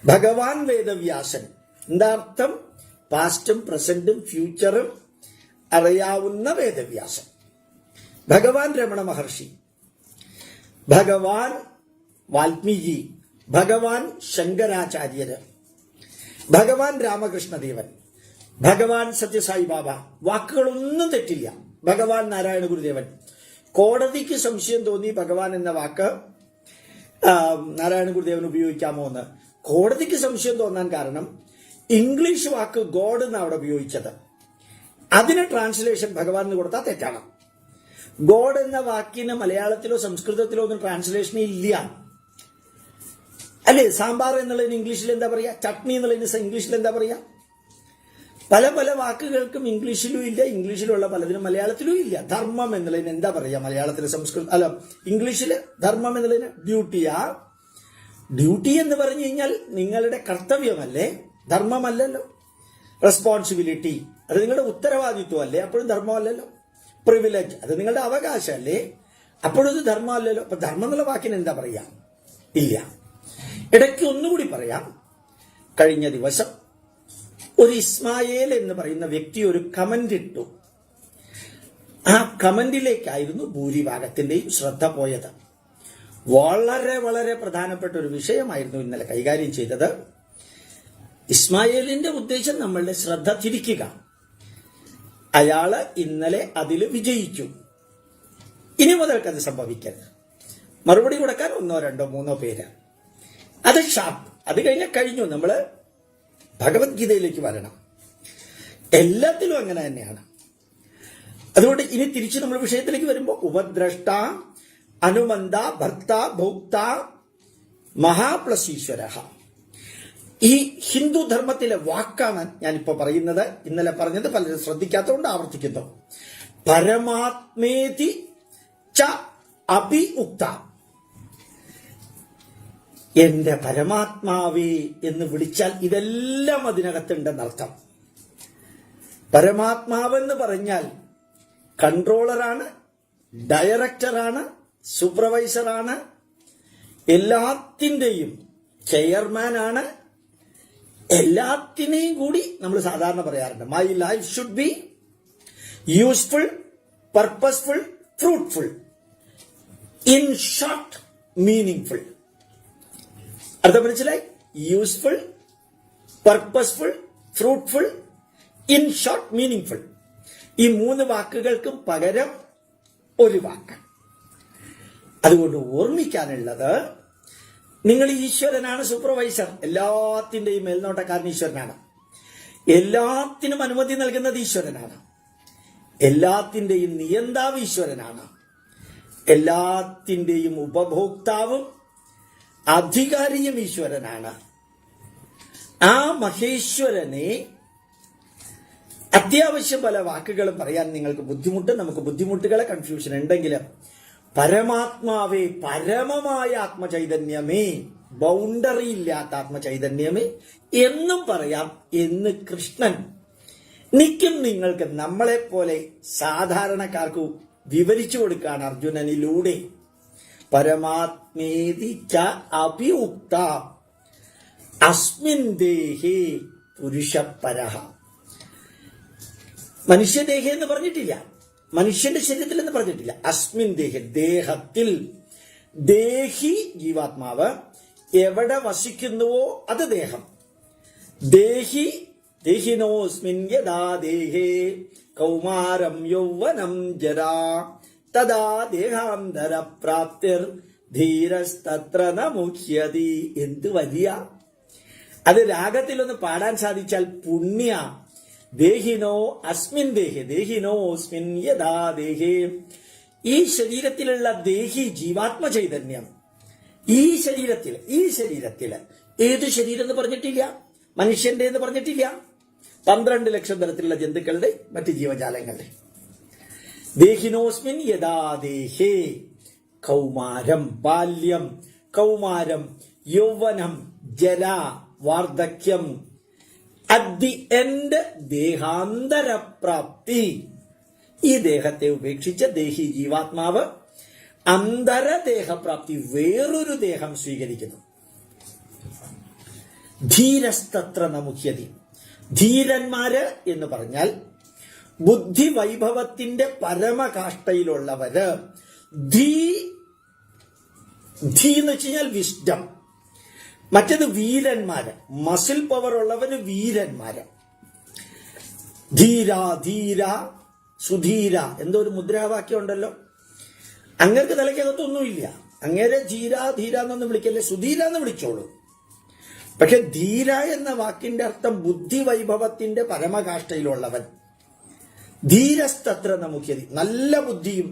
ഭഗവാൻ വേദവ്യാസൻ, എന്താ അർത്ഥം? പാസ്റ്റും പ്രസന്റും ഫ്യൂച്ചറും അറിയാവുന്ന വേദവ്യാസൻ. ഭഗവാൻ രമണ മഹർഷി, ഭഗവാൻ വാൽമീകി, ഭഗവാൻ ശങ്കരാചാര്യര്, ഭഗവാൻ രാമകൃഷ്ണദേവൻ, ഭഗവാൻ സത്യസായി ബാബ. വാക്കുകളൊന്നും തെറ്റില്ല. ഭഗവാൻ നാരായണ ഗുരുദേവൻ. കോടതിക്ക് സംശയം തോന്നി ഭഗവാൻ എന്ന വാക്ക് നാരായണ ഗുരുദേവൻ ഉപയോഗിക്കാമോ എന്ന്. കോടതിക്ക് സംശയം തോന്നാൻ കാരണം ഇംഗ്ലീഷ് വാക്ക് ഗോഡ് എന്നാണ് അവിടെ ഉപയോഗിച്ചത്. അതിന് ട്രാൻസ്ലേഷൻ ഭഗവാൻ എന്ന് കൊടുത്താൽ തെറ്റാണ്. ഗോഡ് എന്ന വാക്കിന് മലയാളത്തിലോ സംസ്കൃതത്തിലോ ഒന്നും ട്രാൻസ്ലേഷൻ ഇല്ല. അല്ലെ, സാമ്പാർ എന്നുള്ളതിന് ഇംഗ്ലീഷിൽ എന്താ പറയാ, ചട്നി എന്നുള്ളതിന് ഇംഗ്ലീഷിൽ എന്താ പറയാ. പല പല വാക്കുകൾക്കും ഇംഗ്ലീഷിലും ഇല്ല, ഇംഗ്ലീഷിലുള്ള പലതിനും മലയാളത്തിലും ഇല്ല. ധർമ്മം എന്നുള്ളതിന് എന്താ പറയാ മലയാളത്തിലെ ഇംഗ്ലീഷില്? ധർമ്മം എന്നുള്ളതിന് ഡ്യൂട്ടിയാ. ഡ്യൂട്ടി എന്ന് പറഞ്ഞു കഴിഞ്ഞാൽ നിങ്ങളുടെ കർത്തവ്യമല്ലേ, ധർമ്മമല്ലല്ലോ. റെസ്പോൺസിബിലിറ്റി, അത് നിങ്ങളുടെ ഉത്തരവാദിത്വം അല്ലേ, അപ്പോഴും ധർമ്മമല്ലല്ലോ. പ്രിവിലേജ്, അത് നിങ്ങളുടെ അവകാശമല്ലേ, അപ്പോഴും ഇത് ധർമ്മമല്ലല്ലോ. അപ്പൊ ധർമ്മം എന്നുള്ള വാക്കിന് എന്താ പറയാ? ഇല്ല. ഇടയ്ക്ക് ഒന്നുകൂടി പറയാം. കഴിഞ്ഞ ദിവസം ഒരു ഇസ്മായേൽ എന്ന് പറയുന്ന വ്യക്തി ഒരു കമന്റ് ഇട്ടു. ആ കമന്റിലേക്കായിരുന്നു ഭൂരിഭാഗത്തിന്റെയും ശ്രദ്ധ പോയത്. വളരെ വളരെ പ്രധാനപ്പെട്ട ഒരു വിഷയമായിരുന്നു ഇന്നലെ കൈകാര്യം ചെയ്തത്. ഇസ്മായേലിന്റെ ഉദ്ദേശം നമ്മളുടെ ശ്രദ്ധ തിരിക്കുക. അയാള് ഇന്നലെ അതിൽ വിജയിച്ചു. ഇനി മുതൽക്കത് സംഭവിക്കരുത്. മറുപടി കൊടുക്കാൻ 1, 2, 3 പേര്. അത് ഷാർപ്പ്. അത് കഴിഞ്ഞു. നമ്മള് ഭഗവത്ഗീതയിലേക്ക് വരണം. എല്ലാത്തിലും അങ്ങനെ തന്നെയാണ്. അതുകൊണ്ട് ഇനി തിരിച്ച് നമ്മൾ വിഷയത്തിലേക്ക് വരുമ്പോൾ ഉപദ്രഷ്ട, അനുമന്ത, ഭർത്ത, ഭോക്ത, മഹാപ്ലസീശ്വര. ഈ ഹിന്ദു ധർമ്മത്തിലെ വാക്കാണ് ഞാനിപ്പോ പറയുന്നത്. ഇന്നലെ പറഞ്ഞത് പലരും ശ്രദ്ധിക്കാത്തതുകൊണ്ട് ആവർത്തിക്കുന്നു. പരമാത്മേതി ച അഭി ഉക്ത. എന്റെ പരമാത്മാവേ എന്ന് വിളിച്ചാൽ ഇതെല്ലാം അതിനകത്തുണ്ടെന്നർത്ഥം. പരമാത്മാവെന്ന് പറഞ്ഞാൽ കൺട്രോളറാണ്, ഡയറക്ടറാണ്, സൂപ്പർവൈസറാണ്, എല്ലാത്തിൻ്റെയും ചെയർമാനാണ്. എല്ലാത്തിനെയും കൂടി നമ്മൾ സാധാരണ പറയാറുണ്ട്, my life should be useful, purposeful, fruitful, in short meaningful. അർത്ഥം മനസ്സിലായി? Useful, purposeful, fruitful, in short meaningful. ഈ 3 വാക്കുകൾക്കും പകരം ഒരു വാക്ക്. അതുകൊണ്ട് ഓർമ്മിക്കാനുള്ളത്, നിങ്ങൾ ഈശ്വരനാണ് സൂപ്പർവൈസർ. എല്ലാത്തിന്റെയും മേൽനോട്ടക്കാരൻ ഈശ്വരനാണ്. എല്ലാത്തിനും അനുമതി നൽകുന്നത് ഈശ്വരനാണ്. എല്ലാത്തിന്റെയും നിയന്താവ് ഈശ്വരനാണ്. എല്ലാത്തിന്റെയും ഉപഭോക്താവും അധികാരിയും ഈശ്വരനാണ്. ആ മഹേശ്വരനെ അത്യാവശ്യം പല വാക്കുകളും പറയാൻ നിങ്ങൾക്ക് ബുദ്ധിമുട്ട്, നമുക്ക് ബുദ്ധിമുട്ടുകളെ കൺഫ്യൂഷൻ ഉണ്ടെങ്കിലും പരമാത്മാവേ, പരമമായ ആത്മചൈതന്യമേ, ബൗണ്ടറി ഇല്ലാത്ത ആത്മചൈതന്യമേ എന്നും പറയാം എന്ന് കൃഷ്ണൻ നിക്കും നിങ്ങൾക്ക് നമ്മളെപ്പോലെ സാധാരണക്കാർക്ക് വിവരിച്ചു കൊടുക്കുകയാണ് അർജുനനിലൂടെ. പരമാത്മേതി ച അഭിയുക്ത അസ്മിൻ ദേഹേ പുരുഷപരഃ. മനുഷ്യദേഹം എന്ന് പറഞ്ഞിട്ടില്ല, മനുഷ്യന്റെ ശരീരത്തിൽ എന്ന് പറഞ്ഞിട്ടില്ല. അസ്മിൻ ദേഹ, ദേഹത്തിൽ. ദേഹി ജീവാത്മാവ് എവിടെ വസിക്കുന്നുവോ അത് ദേഹം. ദേഹി ദേഹിനോസ്മിൻ യഥാ ദേഹേ കൗമാരം യൗവനം ജരാ തദാ ദേഹാന്തര പ്രാപ്തിർ ധീരസ്തത്ര ന മുഹ്യതി. എന്ത് വലിയ! അത് രാഗത്തിലൊന്ന് പാടാൻ സാധിച്ചാൽ പുണ്യ. ദേഹിനോ അസ്മിൻ ദേഹേ, ദേഹിനോസ്മിൻ യഥാ ദേഹേ. ഈ ശരീരത്തിലുള്ള ദേഹി ജീവാത്മ ചൈതന്യം ഈ ശരീരത്തില് ഏത് ശരീരം എന്ന് പറഞ്ഞിട്ടില്ല, മനുഷ്യന്റെ എന്ന് പറഞ്ഞിട്ടില്ല, 12 ലക്ഷം തരത്തിലുള്ള ജന്തുക്കളുടെ, മറ്റ് ജീവജാലങ്ങളുടെ. ദേഹിനോസ്മിൻ യഥാ ദേഹേ കൗമാരം, ബാല്യം, കൗമാരം, യൗവനം, ജര, വാർദ്ധക്യം, അറ്റ് ദി എൻഡ് ദേഹാന്തരപ്രാപ്തി. ഈ ദേഹത്തെ ഉപേക്ഷിച്ച ദേഹി ജീവാത്മാവ് അന്തരദേഹപ്രാപ്തി, വേറൊരു ദേഹം സ്വീകരിക്കുന്നു. ധീരസ്തത്ര ന മുഹ്യതി. ധീരന്മാര് എന്ന് പറഞ്ഞാൽ ബുദ്ധി വൈഭവത്തിന്റെ പരമകാഷ്ഠയിലുള്ളവര്. ധീ എന്ന് വെച്ച് കഴിഞ്ഞാൽ വിസ്ഡം. മറ്റത് വീരന്മാര്, മസിൽ പവർ ഉള്ളവര് വീരന്മാര്. ധീര, ധീര, സുധീര എന്തോ ഒരു മുദ്രാവാക്യം ഉണ്ടല്ലോ. അങ്ങേർക്ക് തലയ്ക്കകത്തൊന്നുമില്ല, അങ്ങേരെ ധീര ധീര എന്നൊന്നും വിളിക്കല്ലേ, സുധീര എന്ന് വിളിച്ചോളൂ. പക്ഷെ ധീര എന്ന വാക്കിന്റെ അർത്ഥം ബുദ്ധി വൈഭവത്തിന്റെ പരമകാഷ്ഠയിലുള്ളവൻ. ധീരസ്തത്ര നമുക്കതി, നല്ല ബുദ്ധിയും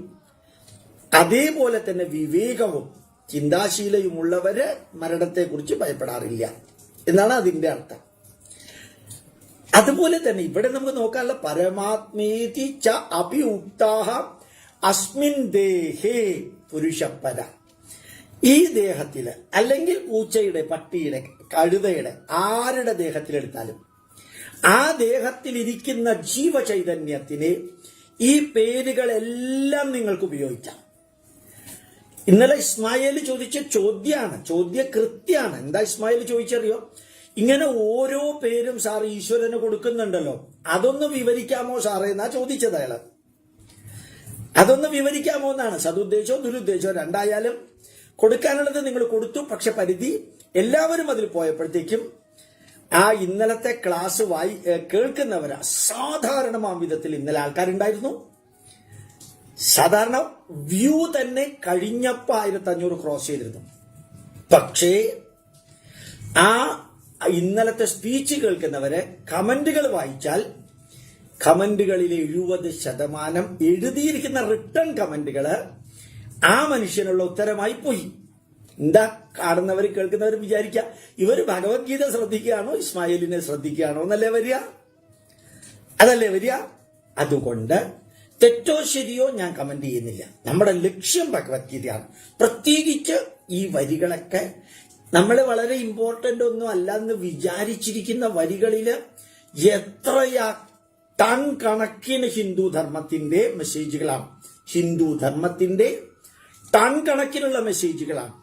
അതേപോലെ തന്നെ വിവേകവും ചിന്താശീലയുമുള്ളവര് മരണത്തെക്കുറിച്ച് ഭയപ്പെടാറില്ല എന്നാണ് അതിന്റെ അർത്ഥം. അതുപോലെ തന്നെ ഇവിടെ നമുക്ക് നോക്കാനുള്ള പരമാത്മേതി ച അഭിയുക്താഹ അസ്മിൻ ദേഹേ പുരുഷപര. ഈ ദേഹത്തില്, അല്ലെങ്കിൽ പൂച്ചയുടെ, പട്ടിയുടെ, കഴുതയുടെ, ആരുടെ ദേഹത്തിലെടുത്താലും ആ ദേഹത്തിലിരിക്കുന്ന ജീവചൈതന്യത്തിന് ഈ പേരുകളെല്ലാം നിങ്ങൾക്ക് ഉപയോഗിക്കാം. ഇന്നലെ ഇസ്മായേൽ ചോദിച്ച ചോദ്യമാണ്, ചോദ്യ കൃത്യാണ്. എന്താ ഇസ്മായേൽ ചോദിച്ചറിയോ? ഇങ്ങനെ ഓരോ പേരും സാർ ഈശ്വരന് കൊടുക്കുന്നുണ്ടല്ലോ, അതൊന്ന് വിവരിക്കാമോ സാറേ എന്നാ ചോദിച്ചത് അയാള്. അതൊന്ന് വിവരിക്കാമോ എന്നാണ്. സതുദ്ദേശവും ദുരുദ്ദേശവും രണ്ടായാലും കൊടുക്കാനുള്ളത് നിങ്ങൾ കൊടുത്തു. പക്ഷെ പരിധി എല്ലാവരും അതിൽ പോയപ്പോഴത്തേക്കും ആ ഇന്നലത്തെ ക്ലാസ് കേൾക്കുന്നവരാ സാധാരണമാം വിധത്തിൽ ഇന്നലെ ആൾക്കാരുണ്ടായിരുന്നു. സാധാരണ വ്യൂ തന്നെ കഴിഞ്ഞപ്പോ 1500 ക്രോസ് ചെയ്തിരുന്നു. പക്ഷേ ആ ഇന്നലത്തെ സ്പീച്ച് കേൾക്കുന്നവരെ കമന്റുകൾ വായിച്ചാൽ കമന്റുകളിലെ 70% എഴുതിയിരിക്കുന്ന റിട്ടേൺ കമന്റുകള് ആ മനുഷ്യനുള്ള ഉത്തരമായി പോയി. എന്താ കാണുന്നവർ കേൾക്കുന്നവർ വിചാരിക്കുക ഇവർ ഭഗവത്ഗീത ശ്രദ്ധിക്കുകയാണോ ഇസ്മായിലിനെ ശ്രദ്ധിക്കുകയാണോ എന്നല്ലേ വരിക, അതല്ലേ വരിക. അതുകൊണ്ട് തെറ്റോ ശരിയോ ഞാൻ കമന്റ് ചെയ്യുന്നില്ല. നമ്മുടെ ലക്ഷ്യം ഭഗവത്ഗീതയാണ്. പ്രത്യേകിച്ച് ഈ വരികളൊക്കെ നമ്മൾ വളരെ ഇമ്പോർട്ടന്റ് ഒന്നും അല്ലെന്ന് വിചാരിച്ചിരിക്കുന്ന വരികളില് എത്രയാ ടൺ കണക്കിന് ഹിന്ദു ധർമ്മത്തിന്റെ മെസ്സേജുകളാണ്. ഹിന്ദു ധർമ്മത്തിന്റെ ടൺ കണക്കിനുള്ള മെസ്സേജുകളാണ്.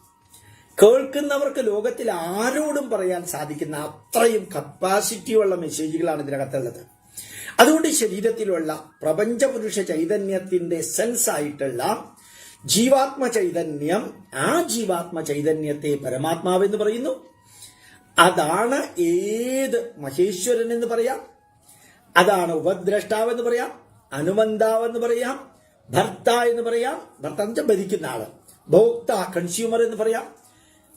കേൾക്കുന്നവർക്ക് ലോകത്തിൽ ആരോടും പറയാൻ സാധിക്കുന്ന അത്രയും കപ്പാസിറ്റിയുള്ള മെസ്സേജുകളാണ് ഇതിനകത്തുള്ളത്. അതുകൊണ്ട് ശരീരത്തിലുള്ള പ്രപഞ്ചപുരുഷ ചൈതന്യത്തിന്റെ സെൻസ് ആയിട്ടുള്ള ജീവാത്മ ചൈതന്യം, ആ ജീവാത്മ ചൈതന്യത്തെ പരമാത്മാവെന്ന് പറയുന്നു. അതാണ് ഏത് മഹേശ്വരൻ എന്ന് പറയാം, അതാണ് ഉപദ്രഷ്ടാവെന്ന് പറയാം, അനുമന്താവെന്ന് പറയാം, ഭർത്ത എന്ന് പറയാം. ഭർത്ത എന്ന് വെച്ചാൽ ഭരിക്കുന്ന ആള്, ഭോക്ത കൺസ്യൂമർ എന്ന് പറയാം.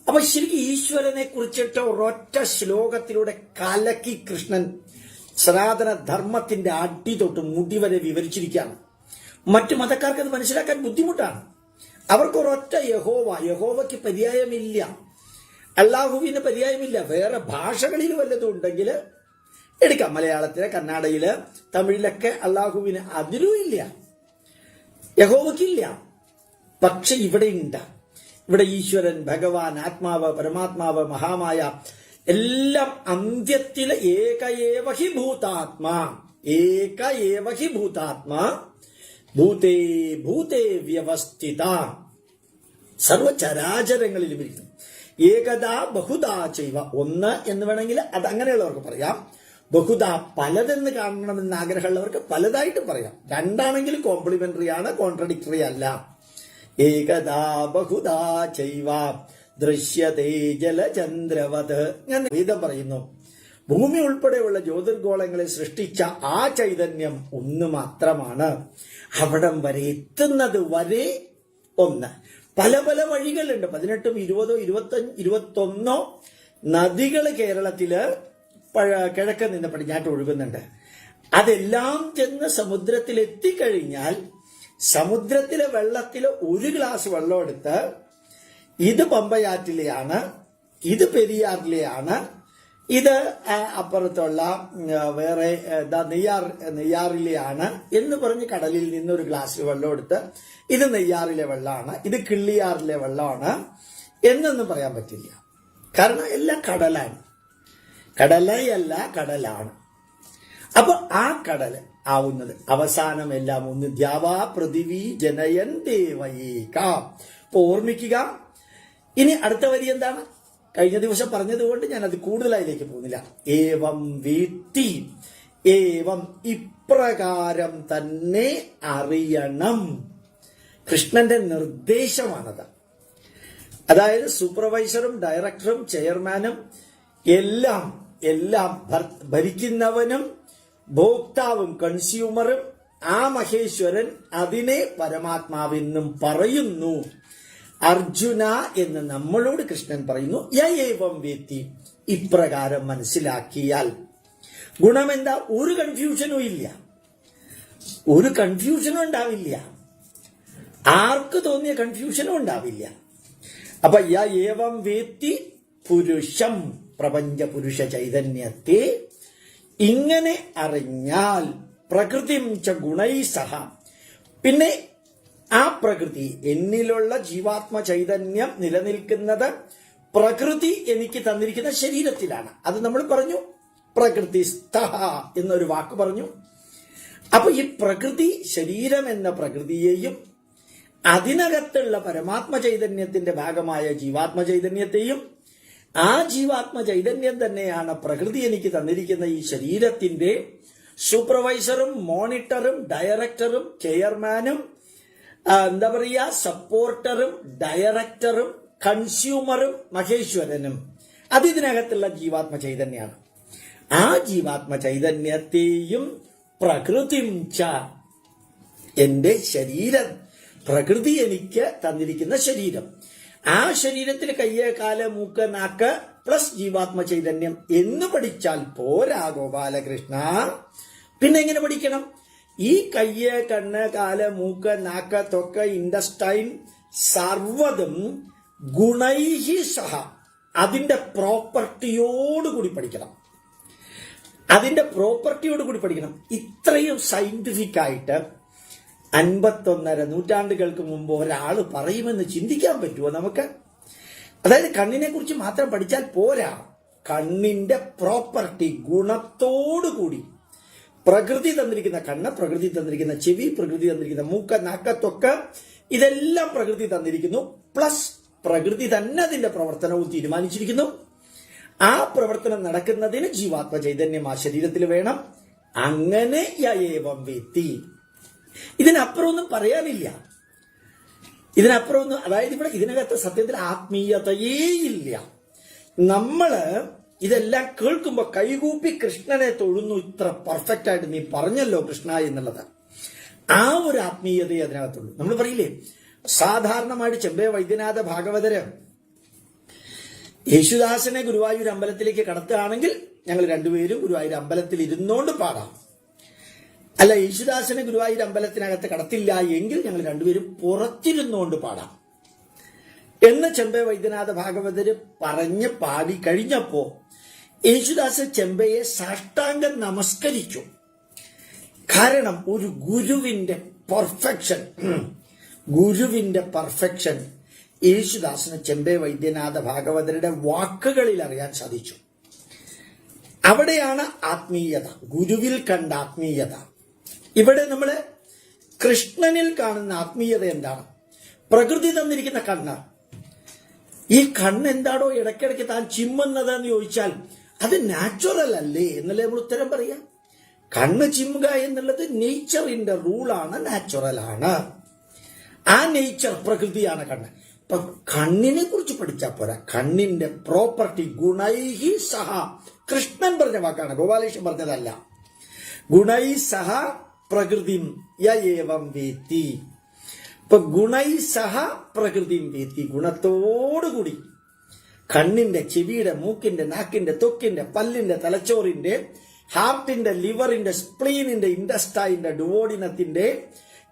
അപ്പൊ ശരിക്കും ഈശ്വരനെ കുറിച്ചിട്ട് ഒരൊറ്റ ശ്ലോകത്തിലൂടെ കലക്കി കൃഷ്ണൻ സനാതന ധർമ്മത്തിന്റെ അടി തൊട്ട് മുടി വരെ വിവരിച്ചിരിക്കുകയാണ്. മറ്റു മതക്കാർക്ക് അത് മനസ്സിലാക്കാൻ ബുദ്ധിമുട്ടാണ്. അവർക്ക് ഒരൊറ്റ യഹോവയ്ക്ക് പര്യായമില്ല, അല്ലാഹുവിന് പര്യായമില്ല. വേറെ ഭാഷകളിൽ വല്ലതും ഉണ്ടെങ്കിൽ എടുക്കാം, മലയാളത്തില് കന്നഡയില് തമിഴിലൊക്കെ അല്ലാഹുവിന് അതിരും ഇല്ല, യഹോവയ്ക്കില്ല. പക്ഷെ ഇവിടെ ഉണ്ട്. ഇവിടെ ഈശ്വരൻ, ഭഗവാൻ, ആത്മാവ്, പരമാത്മാവ്, മഹാമായ എല്ലാം അന്ത്യത്തില് ഏക ഹി ഭൂതാത്മാ, ഏക ഹി ഭൂതാത്മാ, ഭൂതേ ഭൂതേ വ്യവസ്ഥിത, സർവചരാചരങ്ങളിലും ഇരിക്കുന്നു. ഏകദാ ബഹുദാ ചെയ്വ, ഒന്ന് എന്ന് വേണമെങ്കിൽ അത് അങ്ങനെയുള്ളവർക്ക് പറയാം. ബഹുദാ പലതെന്ന് കാണണമെന്ന് ആഗ്രഹമുള്ളവർക്ക് പലതായിട്ട് പറയാം. രണ്ടാണെങ്കിലും കോംപ്ലിമെന്ററി ആണ്, കോൺട്രഡിക്ടറി അല്ല. ഏകദാ ബഹുദാ ചൈവ ദൃശ്യതേ ജലചന്ദ്രവത്. ഞാൻ വേദം പറയുന്നു, ഭൂമി ഉൾപ്പെടെയുള്ള ജ്യോതിർഗോളങ്ങളെ സൃഷ്ടിച്ച ആ ചൈതന്യം ഒന്ന് മാത്രമാണ്. അവിടം വരെ എത്തുന്നത് വരെ ഒന്ന്. പല പല വഴികളുണ്ട്. 18, 20, 25, 21 നദികൾ കേരളത്തില് കിഴക്ക് നിന്ന് പടിഞ്ഞാട്ട് ഒഴുകുന്നുണ്ട്. അതെല്ലാം ചെന്ന് സമുദ്രത്തിൽ എത്തിക്കഴിഞ്ഞാൽ സമുദ്രത്തിലെ വെള്ളത്തില് ഒരു ഗ്ലാസ് വെള്ളം എടുത്ത് ഇത് പമ്പയാറ്റിലെയാണ്, ഇത് പെരിയാറിലെയാണ്, ഇത് അപ്പുറത്തുള്ള വേറെ നെയ്യാറിലെയാണ് എന്ന് പറഞ്ഞ് കടലിൽ നിന്ന് ഒരു ഗ്ലാസ്സിൽ വെള്ളം എടുത്ത് ഇത് നെയ്യാറിലെ വെള്ളമാണ്, ഇത് കിള്ളിയാറിലെ വെള്ളമാണ് എന്നൊന്നും പറയാൻ പറ്റില്ല. കാരണം എല്ലാം കടലാണ്. കടലയല്ല, കടലാണ്. അപ്പൊ ആ കടല് ആവുന്നത് അവസാനം എല്ലാം ഒന്ന്. ദ്യാവാ പൃഥിവി ജനയൻ ദേവയേക. അപ്പൊ ഓർമ്മിക്കുക. ഇനി അടുത്ത വരി എന്താണ്? കഴിഞ്ഞ ദിവസം പറഞ്ഞതുകൊണ്ട് ഞാൻ അത് കൂടുതലായിലേക്ക് പോകുന്നില്ല. ഏവം വീത്തി, ഏവം ഇപ്രകാരം തന്നെ അറിയണം. കൃഷ്ണന്റെ നിർദ്ദേശമാണത്. അതായത് സൂപ്പർവൈസറും ഡയറക്ടറും ചെയർമാനും എല്ലാം ഭരിക്കുന്നവനും ഭോക്താവും കൺസ്യൂമറും ആ മഹേശ്വരൻ അതിനെ പരമാത്മാവെന്നും പറയുന്നു. അർജുന എന്ന് നമ്മളോട് കൃഷ്ണൻ പറയുന്നു. യേവം വേത്തി, ഇപ്രകാരം മനസ്സിലാക്കിയാൽ ഗുണമെന്താ? ഒരു കൺഫ്യൂഷനും ഇല്ല, ഒരു കൺഫ്യൂഷനും ഉണ്ടാവില്ല, ആർക്ക് തോന്നിയ കൺഫ്യൂഷനും ഉണ്ടാവില്ല. അപ്പൊ യേവം വേത്തി പുരുഷം, പ്രപഞ്ച പുരുഷ ചൈതന്യത്തെ ഇങ്ങനെ അറിഞ്ഞാൽ പ്രകൃതിം ച ഗുണൈ സഹ, പിന്നെ ആ പ്രകൃതി എന്നിലുള്ള ജീവാത്മ ചൈതന്യം നിലനിൽക്കുന്നത് പ്രകൃതി എനിക്ക് തന്നിരിക്കുന്ന ശരീരത്തിലാണ്. അത് നമ്മൾ പറഞ്ഞു, പ്രകൃതി സ്ഥഹ എന്നൊരു വാക്ക് പറഞ്ഞു. അപ്പൊ ഈ പ്രകൃതി, ശരീരം എന്ന പ്രകൃതിയെയും അതിനകത്തുള്ള പരമാത്മ ചൈതന്യത്തിന്റെ ഭാഗമായ ജീവാത്മ ചൈതന്യത്തെയും ആ ജീവാത്മ ചൈതന്യം തന്നെയാണ് പ്രകൃതി എനിക്ക് തന്നിരിക്കുന്ന ഈ ശരീരത്തിന്റെ സൂപ്പർവൈസറും മോണിറ്ററും ഡയറക്ടറും ചെയർമാനും എന്താ പറയുക സപ്പോർട്ടറും ഡയറക്ടറും കൺസ്യൂമറും മഹേശ്വരനും. അത് ഇതിനകത്തുള്ള ജീവാത്മ ചൈതന്യമാണ്. ആ ജീവാത്മ ചൈതന്യത്തെയും പ്രകൃതിം ച, എന്റെ ശരീരം, പ്രകൃതി എനിക്ക് തന്നിരിക്കുന്ന ശരീരം, ആ ശരീരത്തിൽ കയ്യ് കാല് മൂക്ക് നാക്ക് പ്ലസ് ജീവാത്മ ചൈതന്യം എന്ന് പഠിച്ചാൽ പോരാ ഗോപാലകൃഷ്ണ. പിന്നെ എങ്ങനെ പഠിക്കണം? ഈ കയ്യ് കണ്ണ് കാല് മൂക്ക് നാക്ക് ത്വക്ക് ഇൻഡസ്റ്റൈൻ സർവ്വതും ഗുണൈഹി സഹ, അതിന്റെ പ്രോപ്പർട്ടിയോടുകൂടി പഠിക്കണം. അതിന്റെ പ്രോപ്പർട്ടിയോടുകൂടി പഠിക്കണം. ഇത്രയും സയന്റിഫിക് ആയിട്ട് 51.5 നൂറ്റാണ്ടുകൾക്ക് മുമ്പ് ഒരാൾ പറയുമെന്ന് ചിന്തിക്കാൻ പറ്റുമോ നമുക്ക്? അതായത് കണ്ണിനെ കുറിച്ച് മാത്രം പഠിച്ചാൽ പോരാ, കണ്ണിന്റെ പ്രോപ്പർട്ടി ഗുണത്തോടുകൂടി, പ്രകൃതി തന്നിരിക്കുന്ന കണ്ണ്, പ്രകൃതി തന്നിരിക്കുന്ന ചെവി, പ്രകൃതി തന്നിരിക്കുന്ന മൂക്ക് നാക്ക് ത്വക്ക്, ഇതെല്ലാം പ്രകൃതി തന്നിരിക്കുന്നു. പ്ലസ് പ്രകൃതി തന്നെ അതിന്റെ പ്രവർത്തനവും തീരുമാനിച്ചിരിക്കുന്നു. ആ പ്രവർത്തനം നടക്കുന്നതിന് ജീവാത്മ ചൈതന്യം ആ ശരീരത്തിൽ വേണം. അങ്ങനെ യേവം വേത്തി. ഇതിനപ്പുറം ഒന്നും പറയാനില്ല. ഇതിനപ്പുറം ഒന്നും, അതായത് ഇവിടെ ഇതിനകത്ത് സത്യത്തിൽ ആത്മീയതയേ ഇല്ല. നമ്മള് ഇതെല്ലാം കേൾക്കുമ്പോ കൈകൂപ്പി കൃഷ്ണനെ തൊഴുന്നു, ഇത്ര പെർഫെക്റ്റ് ആയിട്ട് നീ പറഞ്ഞല്ലോ കൃഷ്ണ എന്നുള്ളത്. ആ ഒരു ആത്മീയതയെ അതിനകത്തുള്ളൂ. നമ്മൾ പറയില്ലേ, സാധാരണമായിട്ട് ചെമ്പേ വൈദ്യനാഥ ഭാഗവതര് യേശുദാസനെ ഗുരുവായൂർ അമ്പലത്തിലേക്ക് കടത്തുകയാണെങ്കിൽ ഞങ്ങൾ രണ്ടുപേരും ഗുരുവായൂർ അമ്പലത്തിൽ ഇരുന്നോണ്ട് പാടാം. അല്ല, യേശുദാസനെ ഗുരുവായൂർ അമ്പലത്തിനകത്ത് കടത്തില്ല എങ്കിൽ ഞങ്ങൾ രണ്ടുപേരും പുറത്തിരുന്നുകൊണ്ട് പാടാം എന്ന് ചെമ്പേ വൈദ്യനാഥ ഭാഗവതര് പറഞ്ഞ് പാടി കഴിഞ്ഞപ്പോ യേശുദാസ് ചെമ്പയെ സാഷ്ടാംഗം നമസ്കരിച്ചു. കാരണം ഒരു ഗുരുവിന്റെ പെർഫെക്ഷൻ യേശുദാസിന് ചെമ്പേ വൈദ്യനാഥ ഭാഗവതരുടെ വാക്കുകളിൽ അറിയാൻ സാധിച്ചു. അവിടെയാണ് ആത്മീയത, ഗുരുവിൽ കണ്ട ആത്മീയത. ഇവിടെ നമ്മൾ കൃഷ്ണനിൽ കാണുന്ന ആത്മീയത എന്താണ്? പ്രകൃതി തന്നിരിക്കുന്ന കണ്ണ്. ഈ കണ്ണ് എന്താണോ ഇടയ്ക്കിടയ്ക്ക് താൻ ചിമ്മുന്നത് എന്ന് ചോദിച്ചാൽ അത് നാച്ചുറൽ അല്ലേ എന്നല്ലേ നമ്മൾ ഉത്തരം പറയാം. കണ്ണ് ചിമ്മുക എന്നുള്ളത് നേച്ചറിന്റെ റൂളാണ്, നാച്ചുറലാണ്. ആ നേച്ചർ പ്രകൃതിയാണ് കണ്ണ്. ഇപ്പൊ കണ്ണിനെ കുറിച്ച് പഠിച്ചാൽ പോരാ, കണ്ണിന്റെ പ്രോപ്പർട്ടി ഗുണൈഹി സഹ, കൃഷ്ണൻ പറഞ്ഞ വാക്കാണ്, ഗോപാലകൃഷ്ണൻ പറഞ്ഞതല്ല. ഗുണൈ സഹ പ്രകൃതിം യേവം വേത്തി. ഇപ്പൊ ഗുണൈ സഹ പ്രകൃതിം വേത്തി, ഗുണത്തോടുകൂടി കണ്ണിന്റെ, ചെവിയുടെ, മൂക്കിന്റെ, നാക്കിന്റെ, ത്വക്കിന്റെ, പല്ലിന്റെ, തലച്ചോറിന്റെ, ഹാർട്ടിന്റെ, ലിവറിന്റെ, സ്പ്ലീനിന്റെ, ഇൻഡസ്റ്റൈന്റെ, ഡുവോഡിനത്തിന്റെ,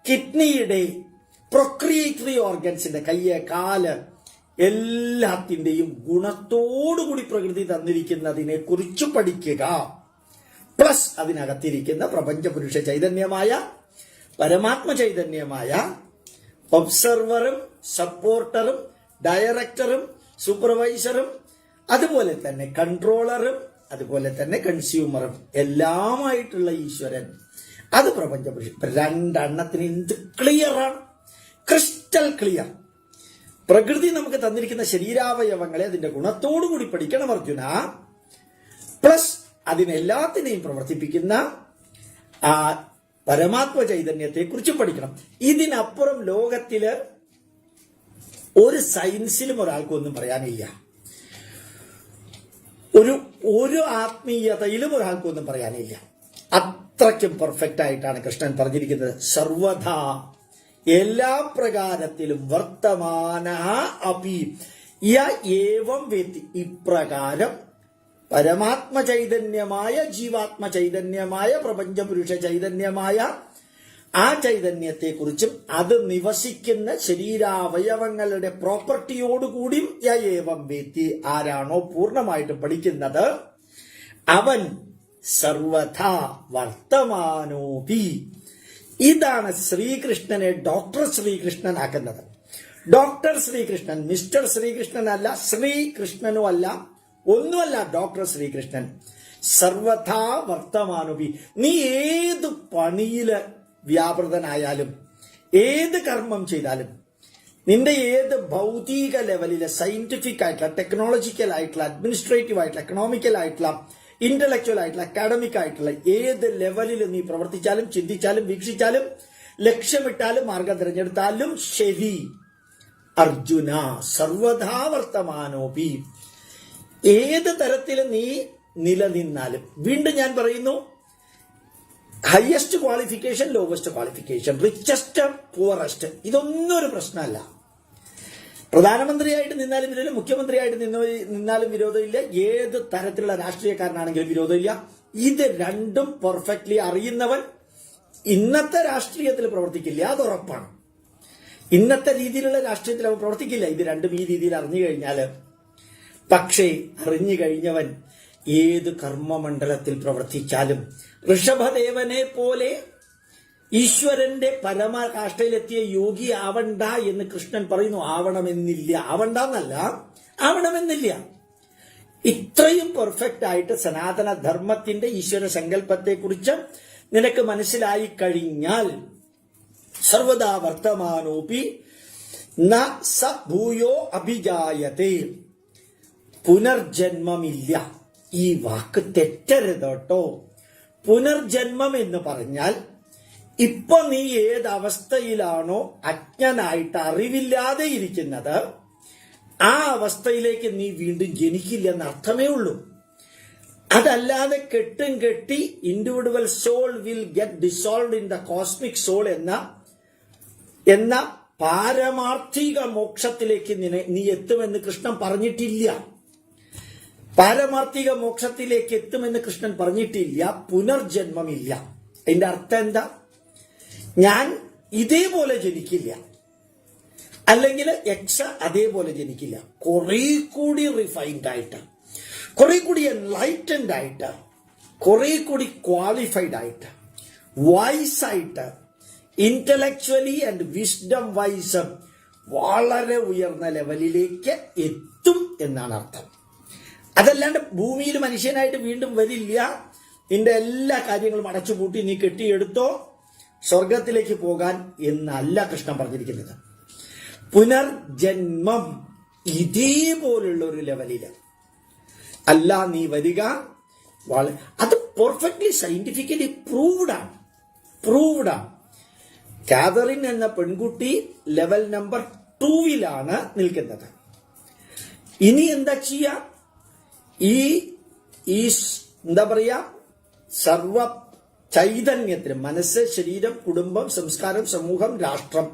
കിഡ്നിയുടെ, പ്രൊക്രിയേറ്ററി ഓർഗൻസിന്റെ, കയ്യ് കാല്, എല്ലാത്തിന്റെയും ഗുണത്തോടുകൂടി പ്രകൃതി തന്നിരിക്കുന്നതിനെ കുറിച്ച് പഠിക്കുക. പ്ലസ് അതിനകത്തിരിക്കുന്ന പ്രപഞ്ചപുരുഷ ചൈതന്യമായ, പരമാത്മ ചൈതന്യമായ ഒബ്സർവറും സപ്പോർട്ടറും ഡയറക്ടറും സൂപ്പർവൈസറും അതുപോലെ തന്നെ കൺട്രോളറും അതുപോലെ തന്നെ കൺസ്യൂമറും എല്ലാമായിട്ടുള്ള ഈശ്വരൻ, അത് പ്രപഞ്ചപുരുഷൻ. രണ്ടെണ്ണത്തിന് എന്ത് ക്ലിയറാണ്, ക്രിസ്റ്റൽ ക്ലിയർ. പ്രകൃതി നമുക്ക് തന്നിരിക്കുന്ന ശരീരാവയവങ്ങളെ അതിന്റെ ഗുണത്തോടുകൂടി പഠിക്കണം അർജുന. പ്ലസ് അതിനെല്ലാത്തിനെയും പ്രവർത്തിപ്പിക്കുന്ന ആ പരമാത്മ ചൈതന്യത്തെ കുറിച്ച് പഠിക്കണം. ഇതിനപ്പുറം ലോകത്തില് ഒരു സയൻസിലും ഒരാൾക്കൊന്നും പറയാനില്ല, ഒരു ആത്മീയതയിലും ഒരാൾക്കൊന്നും പറയാനില്ല. അത്രയ്ക്കും പെർഫെക്റ്റ് ആയിട്ടാണ് കൃഷ്ണൻ പറഞ്ഞിരിക്കുന്നത്. സർവഥാ, എല്ലാ പ്രകാരത്തിലും, വർത്തമാന അപി യേവം വേത്തി, ഇപ്രകാരം പരമാത്മ ചൈതന്യമായ, ജീവാത്മ ചൈതന്യമായ, പ്രപഞ്ചപുരുഷ ചൈതന്യമായ ആ ചൈതന്യത്തെ കുറിച്ചും അത് നിവസിക്കുന്ന ശരീരാവയവങ്ങളുടെ പ്രോപ്പർട്ടിയോടുകൂടിയും യേവം വേത്തി, ആരാണോ പൂർണ്ണമായിട്ടും പഠിക്കുന്നത് അവൻ സർവഥാ വർത്തമാനോപി. ഇതാണ് ശ്രീകൃഷ്ണനെ ഡോക്ടർ ശ്രീകൃഷ്ണനാക്കുന്നത്. ഡോക്ടർ ശ്രീകൃഷ്ണൻ, മിസ്റ്റർ ശ്രീകൃഷ്ണൻ അല്ല, ശ്രീകൃഷ്ണനും അല്ല, ഒന്നുമല്ല ഡോക്ടർ ശ്രീകൃഷ്ണൻ. സർവഥാ വർത്തമാനോപി. നീ ഏത് പണിയില് വ്യാപൃതനായാലും, ഏത് കർമ്മം ചെയ്താലും, നിന്റെ ഏത് ഭൗതിക ലെവലില് സയന്റിഫിക് ആയിട്ടുള്ള, ടെക്നോളജിക്കൽ ആയിട്ടുള്ള, അഡ്മിനിസ്ട്രേറ്റീവ് ആയിട്ടുള്ള, എക്കണോമിക്കൽ ആയിട്ടുള്ള, ഇന്റലക്ച്വൽ ആയിട്ടുള്ള, അക്കാഡമിക് ആയിട്ടുള്ള ഏത് ലെവലിൽ നീ പ്രവർത്തിച്ചാലും, ചിന്തിച്ചാലും, വീക്ഷിച്ചാലും, ലക്ഷ്യമിട്ടാലും, മാർഗം തിരഞ്ഞെടുത്താലും ശരി, അർജുന സർവഥാ വർത്തമാനോപി, ഏത് തരത്തിൽ നീ നിലനിന്നാലും, വീണ്ടും ഞാൻ പറയുന്നു, highest qualification, lowest qualification, richest, poorest, ഇതൊന്നും ഒരു പ്രശ്നമല്ല. പ്രധാനമന്ത്രിയായിട്ട് നിന്നാലും വിരോധമില്ല, മുഖ്യമന്ത്രിയായിട്ട് നിന്നാലും വിരോധമില്ല, ഏത് തരത്തിലുള്ള രാഷ്ട്രീയക്കാരനാണെങ്കിലും വിരോധമില്ല. ഇത് രണ്ടും പെർഫെക്റ്റ്ലി അറിയുന്നവൻ ഇന്നത്തെ രാഷ്ട്രീയത്തിൽ പ്രവർത്തിക്കില്ല, അത് ഉറപ്പാണ്. ഇന്നത്തെ രീതിയിലുള്ള രാഷ്ട്രീയത്തിൽ അവൻ പ്രവർത്തിക്കില്ല. ഇത് രണ്ടും ഈ രീതിയിൽ അറിഞ്ഞു കഴിഞ്ഞാൽ. പക്ഷേ അറിഞ്ഞു കഴിഞ്ഞവൻ ഏത് കർമ്മമണ്ഡലത്തിൽ പ്രവർത്തിച്ചാലും ഋഷഭദേവനെ പോലെ ഈശ്വരന്റെ പരമകാഷ്ഠയിലെത്തിയ യോഗി ആവണ്ട എന്ന് കൃഷ്ണൻ പറയുന്നു. ആവണമെന്നില്ല, ആവണ്ടെന്നല്ല, ആവണമെന്നില്ല. ഇത്രയും പെർഫെക്റ്റ് ആയിട്ട് സനാതന ധർമ്മത്തിന്റെ ഈശ്വര സങ്കല്പത്തെക്കുറിച്ച് നിനക്ക് മനസ്സിലായി കഴിഞ്ഞാൽ സർവദാ വർത്തമാനോപി ന സ ഭൂയോ അഭിജായത്തെ, പുനർജന്മമില്ല. ഈ വാക്ക് തെറ്റരുത് കേട്ടോ. പുനർജന്മം എന്ന് പറഞ്ഞാൽ ഇപ്പൊ നീ ഏത് അവസ്ഥയിലാണോ അജ്ഞനായിട്ട് അറിവില്ലാതെ ഇരിക്കുന്നത്, ആ അവസ്ഥയിലേക്ക് നീ വീണ്ടും ജനിക്കില്ലെന്ന് അർത്ഥമേ ഉള്ളൂ. അതല്ലാതെ കെട്ടും കെട്ടി individual soul will get dissolved in the cosmic soul എന്ന പാരമാർത്ഥിക മോക്ഷത്തിലേക്ക് നീ എത്തുമെന്ന് കൃഷ്ണൻ പറഞ്ഞിട്ടില്ല. പാരമാർത്ഥിക മോക്ഷത്തിലേക്ക് എത്തുമെന്ന് കൃഷ്ണൻ പറഞ്ഞിട്ടില്ല. പുനർജന്മമില്ല. അതിന്റെ അർത്ഥം എന്താ? ഞാൻ ഇതേപോലെ ജനിക്കില്ല, അല്ലെങ്കിൽ അതേപോലെ ജനിക്കില്ല. കുറെ കൂടി റിഫൈൻഡ് ആയിട്ട്, കുറെ കൂടി എൻലൈറ്റൻഡ് ആയിട്ട്, കുറെ കൂടി ക്വാളിഫൈഡ് ആയിട്ട്, വൈസ് ആയിട്ട്, ഇന്റലക്ച്വലി ആൻഡ് വിസ്ഡം വൈസ് വളരെ ഉയർന്ന ലെവലിലേക്ക് എത്തും എന്നാണ് അർത്ഥം. അതല്ലാണ്ട് ഭൂമിയിൽ മനുഷ്യനായിട്ട് വീണ്ടും വരില്ല. നിന്റെ എല്ലാ കാര്യങ്ങളും അടച്ചുപൂട്ടി നീ കെട്ടിയെടുത്തോ സ്വർഗത്തിലേക്ക് പോകാൻ എന്നല്ല കൃഷ്ണൻ പറഞ്ഞിരിക്കുന്നത്. പുനർജന്മം ഇതേപോലുള്ള ഒരു ലെവലില് അല്ല നീ വരിക. അത് പെർഫെക്റ്റ്ലി സയന്റിഫിക്കലി പ്രൂവ്ഡ് ആണ്. കാതറിൻ എന്ന പെൺകുട്ടി ലെവൽ നമ്പർ 2 നിൽക്കുന്നത്. ഇനി എന്താ ചെയ്യാ? ഈ എന്താ പറയാ, സർവ ചൈതന്യത്തിനും, മനസ്സ്, ശരീരം, കുടുംബം, സംസ്കാരം, സമൂഹം, രാഷ്ട്രം,